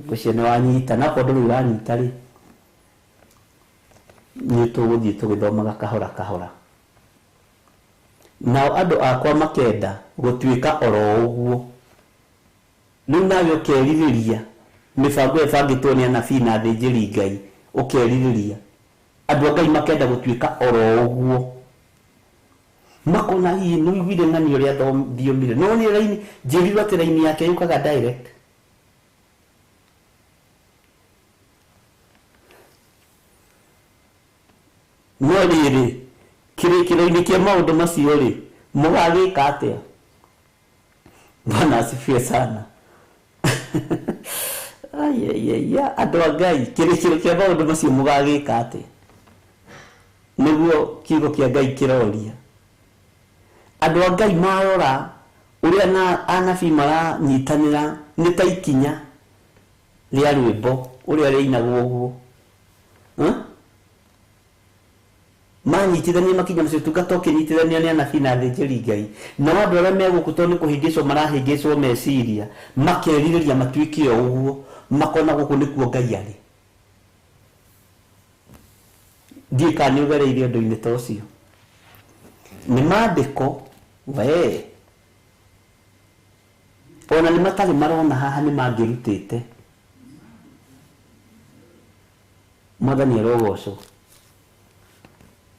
gũcio nĩ wanyita na kodũ rĩu wanyita rĩ nĩ tũgũthiĩ tũgĩthomaga kahora nao andũ akwa makenda gũtuĩka oro ũguo rĩu nawe ũkerirĩria mĩbango ĩbangĩtwo nĩ anabii na athĩnjĩri Ngai ũkerirĩria andũ a Ngai makenda gũtuĩka oro ũguo makona hii nĩ wĩiguire ng'ani ũrĩa thiomire no nĩ raini njĩrirwo atĩ raini yake yũkaga direct no rĩrĩ kĩrĩkĩro-inĩ kĩa maũndũ macio rĩ mũgagĩka atĩa? Bwana asifiwe sana. Andũ a Ngai kĩrĩkĩro kĩa maũndũ macio mũgagĩka atĩa? Nĩguo kiugo kĩa Ngai kĩroria andũ a Ngai marora ũrĩa na anabii maranyitanĩra nĩ ta ikinya rĩa rwĩmbo ũrĩa rĩinagwo ũguo manyitithania makinya macio tungata ũkĩnyitithania nĩ anabii na athĩnjĩri Ngai na andũ arĩa megũkũ tondũ nĩ kũhĩngĩcwo marahĩngĩcwo meciria makerirĩria matuĩke o ũguo makona gũkũ nĩkuo Ngai arĩ ndiĩ kana nĩ ũgereire ũndũ-inĩ ta ũcio nĩ maandĩko ona nĩ matarĩ marona haha nĩ mangĩrutĩte Mwathani arogocwo.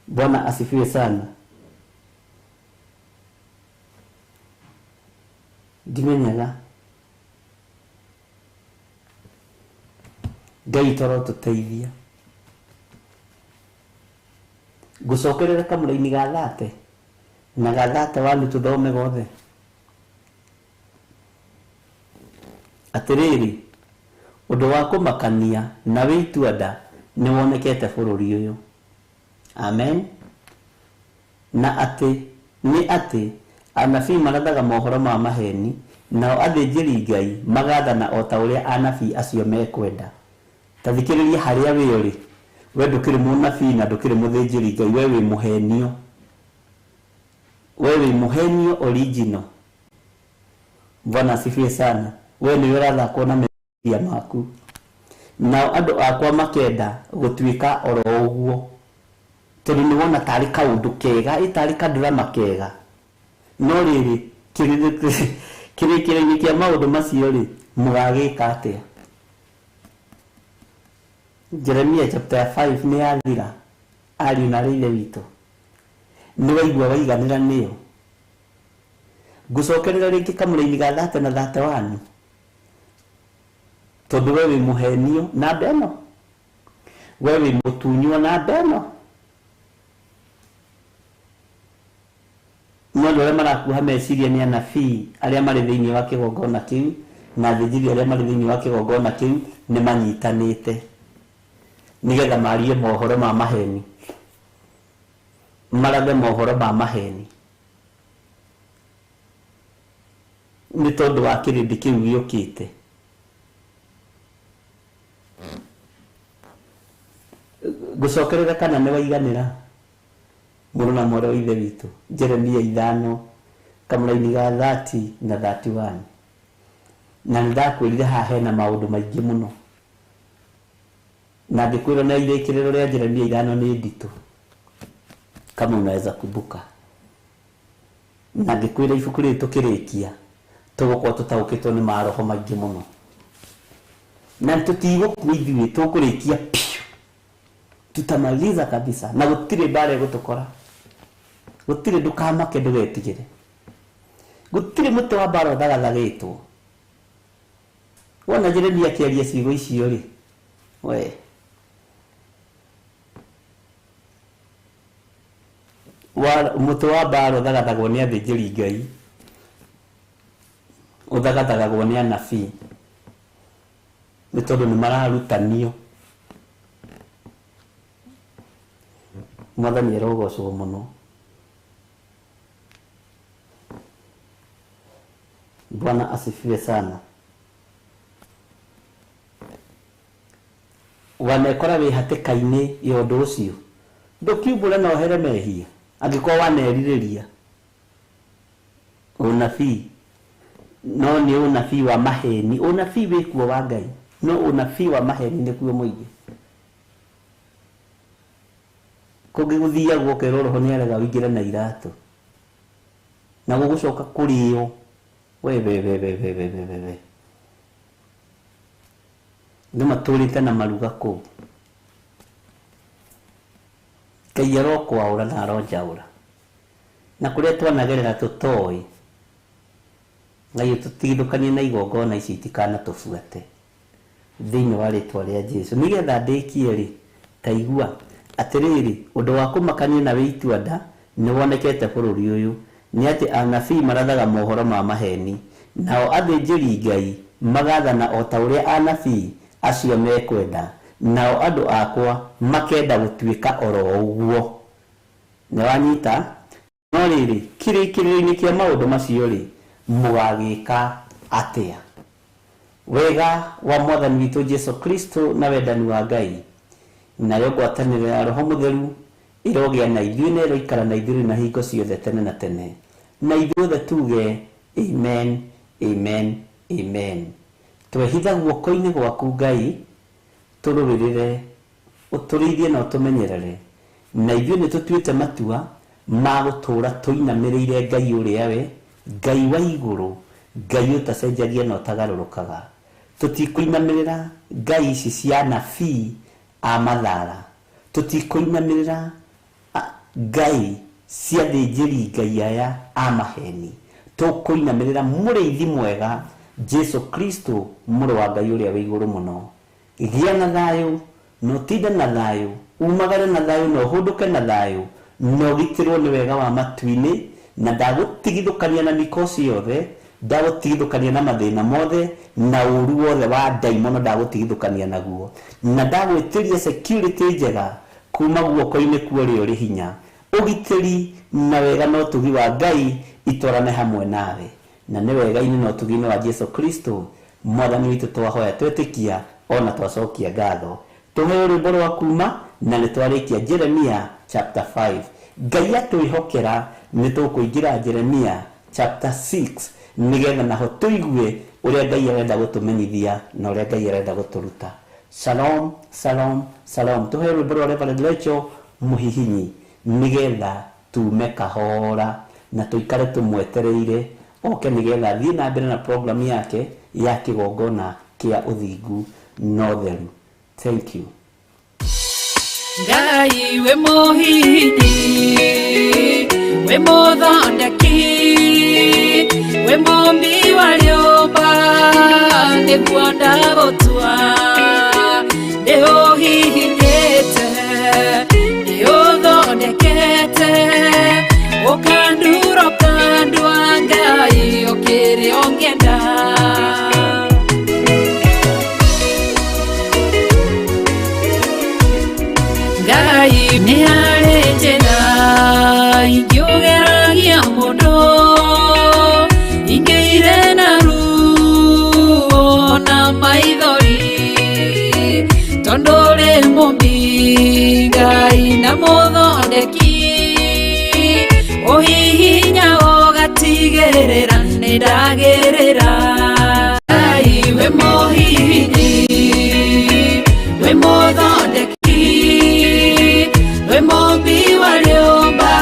Bwana asifiwe sana. Ndimenyaga Ngai toro tũteithia ngũcokerera kamũra-inĩ ga thate na ga thate wanyu tũthome gothe atĩrĩrĩ ũndũ wa kũmakania na wĩituanda nĩ wonekete bũrũri ũyũ amen na atĩ anabii marathaga mohoro ma maheni nao athĩnjĩri Ngai magathana o ta ũrĩa anabii acio mekwenda. Ta thikĩrĩria harĩa wĩ ũrĩ we ndũkĩrĩ mũnabii na ndũkĩrĩ mũthĩnjĩri Ngai we wĩ mũhenio original. Bwana asifiwe sana. We nĩ ũrathakwo na meciria maku nao andũ akwa makenda gũtuĩka oro ũguo tondũ nĩ wona tarĩ kaũndũ kega tarĩ kadrama kega no rĩrĩ kĩrĩkĩro-inĩ kĩa maũndũ macio rĩ mũgagĩka atĩa? Jeremia chapter 5 nĩ yathira ariũ na ithe witũ nĩ waigua waiganĩra nĩyo ngũcokerera rĩngĩ kamũra-inĩ ga thate na thate wanyu tondũ we wĩ mũhenio na mbeno we wĩ mũtunywo na mbeno mwana wale marakuha meciria ni anabii aria mari thiini wa kigongona kiu na thigiri aria mari thiini wa kigongona kiu ni manyitanite nigetha marie mohoro ma maheni marabe mohoro ma maheni ni tondu wa kirindi kiu giukite gucokerera kana ne waiganira muruna mwere wa ithe witu Jeremia 5 kamuraini ga 30 na 31 na ndakwirire ha hena maundu maingi muno na ndikwira na ile kirero ria Jeremia 5 ni nditu kama unaweza kubuka na ndikwira ibuku ri tukirikia tugukwa tutaukitwo ni maroho maingi muno na tutigukua ithuĩ tukurikia tutamaliza kabisa na gutire bare gutukora gutire ndukamake ndugetigire gutire muti wa bara thagathagitwo wona Jeremia kiaria ciugo icio ri we muti wa bara thagathagwo ni athĩnjĩri Ngai uthagathagwo ni anabii ni tondu ni mararutanio Mwathani arogocwo muno Bwana asifiwe sana wanekora wi hatikaini ya undu ucio ndukiumbura na ohere mehia angĩkorwo waneririria unabii no ni unabii wa maheni unabii wikuo wa Ngai no unabii wa maheni nikuo muingi kugiguthia gwokero roho ni arega wingire na iratu na gugucoka kurio we nduma turite na maruga ku kayero kwa ura na rojaura na kuria twanagerera tutoi Ngai tutithukanie na igongona ici itikana tufuate thiini wa ritwa ria Jesu nigetha ndikie ri taigua atiriri undu wa kumakania na wituanda ni wonekete bururi uyu ni ati anabii marathaga mohoro ma maheni nao athĩnjĩri Ngai magathana o ta uria anabii acio mekwenda nao andu akwa makenda gutuika oro uguo ne wanyita no riri kirikiriri kia maundu macio ri mugagika atia wega wa Mwathani witu Jesu Kristo na wendani wa Ngai na yogwatanire ya Roho Mutheru irogia na ithuĩ na iroikara na ithuĩ na hingo ciothe tene na tene na ithuothe tuge amen amen amen twehitha guoko-inĩ gwaku Ngai turũrĩrĩre ũtũrĩithie na ũtũmenyerere na ithuĩ nĩ tũtuĩte matua ma gũtũũra tũinamĩrĩire Ngai ũrĩa we Ngai wa igũrũ Ngai ũtacenjagia na ũtagarũrũkaga tũtikũinamĩrĩra Ngai ici cia anabii a mathara tutikoinamirira Ngai cia thĩnjĩri Ngai aya a maheni tukoinamirira mũrĩithi mwega Jesu Kristo mũrũ wa Ngai ũrĩa wĩ igũrũ mũno gĩa na thayũ no tinde na thayũ umagare na thayũ no hunduke na thayũ no gĩtirwo nĩ wega wa matu-inĩ na ndagũtigithũkania na mikosi yothe ndagũtigithũkania na mathĩna mothe na ũru wothe wa ndaimono ndagũtigithũkania naguo na ndagwĩtĩria security njega kuma guoko-inĩ kuo rĩo rĩ hinya ũgitĩri na wega na ũtugi wa Ngai itwarane hamwe nawe na nĩ wega-inĩ na ũtugi-inĩ wa Jesu Kristo Mwathani witũ twahoya twetĩkia ona twacokia ngatho tũheo rwĩmbo rwa kuma na nĩ twarĩkia Jeremia chapter 5 Ngai atwĩhokera nĩ tũkũingĩra Jeremia chapter 6 nigetha naho tuigue uria Ngai arenda gutumenyithia na uria Ngai arenda guturuta shalom shalom shalom tuhe rwĩmbo rwa Reverend Rachel Muhihinyi nigetha tume kahora na tuikare tumwetereire oke nigetha thiĩ na mbere na program yake ya kĩgongona kĩa ũthingu na ũtheru thank you Ngai we Muhihinyi we Muthondeki we Mũmbi wa rĩũmba nĩguo ndagũtua ndĩũhihinyĩte ndĩũthondekete ũkandurũka Ngai nĩ harĩ njĩra ingĩũgeragia mũndũ, ingĩire na ruo na maithori, tondũ rĩ mũmbi Ngai na mũthondeki, ũhihinya ũgatigĩrĩra nĩ ndagĩrĩra. Ngai we mũhihinyi, we mũthondeki, we mũmbi wa rĩũmba,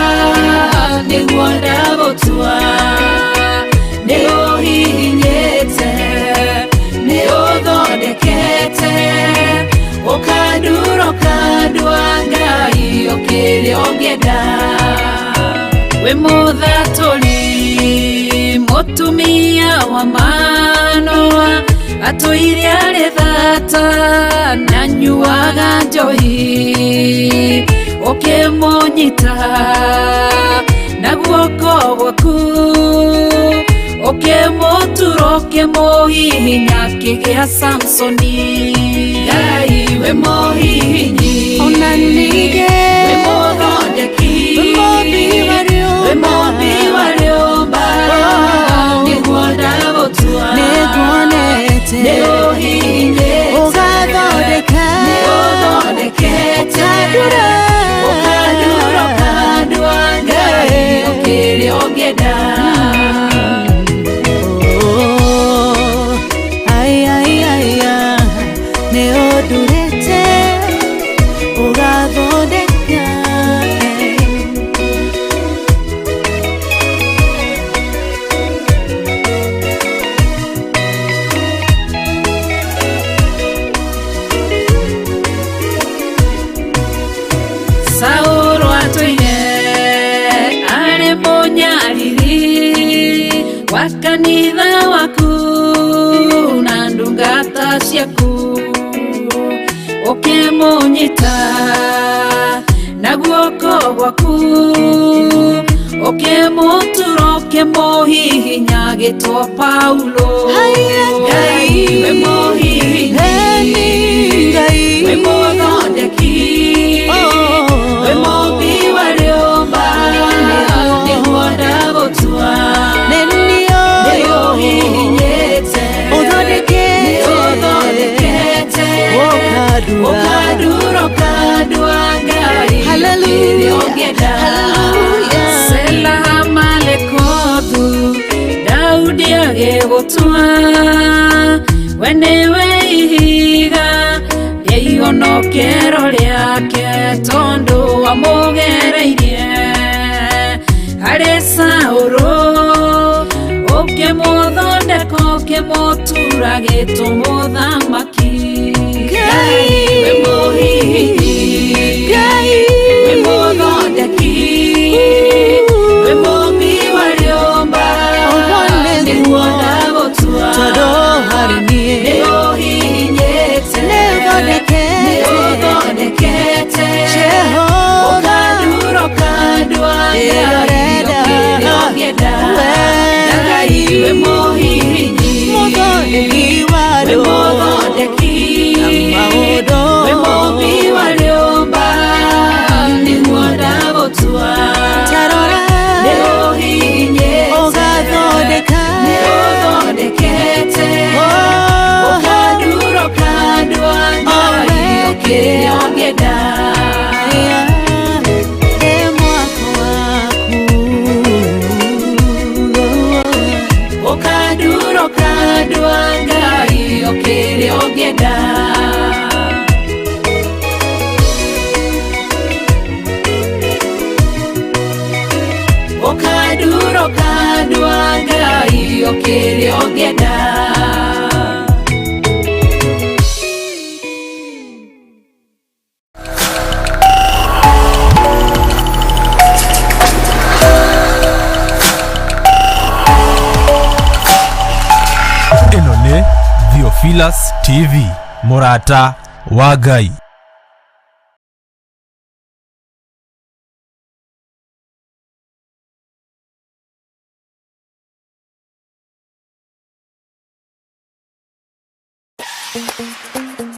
nĩguo ndagũtua, nĩ ũhihinyĩte, nĩ ũthondekete, ũkandura ũkandua Ngai ũkĩrĩa ũngĩenda. We mũthatũri, mũtumia wa Manoa, atũire arĩ thata na nyuaga njohi, ũkĩmũnyita na guoko gwaku, ũkĩmũtura ũkĩmũhihinya akĩgĩa Samsoni. Ngai we mũhihinyi, ona ningĩ we mũthondeki, we mũmbi wa rĩũmba, nĩguo ndagũtua, nĩguonete, nĩ ũhihinyĩte, ũgathondeka, nĩ ũthondekete, ũkandura ũkandua Ngai ũkĩrĩa ũngĩenda. Nĩ ũndurĩte, ũgathondeka. Saũlũ atũire arĩ mũnyariri wa kanitha waku na ndungata ciaku, ũkĩmũnyita na guoko gwaku, ũkĩmũtura ũkĩmũhihinya agĩtwo Paulo. Ngai we mũhihinyi, we mũthondeki, we mũmbi wa rĩũmba, nĩguo ndagũtua, nĩ ũhihinyĩte, nĩ ũthondekete, ũkandura ũkandua Ngai ũkĩrĩa ũngĩenda. Sela malekothu, Daudi agĩgũtua, we nĩwe ihiga rĩa ihonokero rĩake, tondũ wamũgereirie harĩ Saũlũ, ũkĩmũthondeka ũkĩmũtura agĩtwo mũthamaki. Ngai we mũhihinyi, we mũthondeki, we mũmbi wa rĩũmba, nĩguo ndagũtua, nĩ ũhihinyĩte, nĩ ũthondekete, ũkandura ũkandua Ngai ũkĩrĩa ũngĩenda. Ngai we mũhihinyi, we mũthondeki, we mũmbi wa rĩũmba, nĩguo ndagũtua, nĩ ũhihinyĩte, nĩ ũthondekete, ũkandura ũkandua Ngai ũkĩrĩa ũngĩenda. Ũkandura ũkandua Ngai ũkĩrĩa ũngĩenda. Ũkandura ũkandua Ngai ũkĩrĩa ũngĩenda. Ĩno nĩ Theophilus TV, Murata wa Ngai.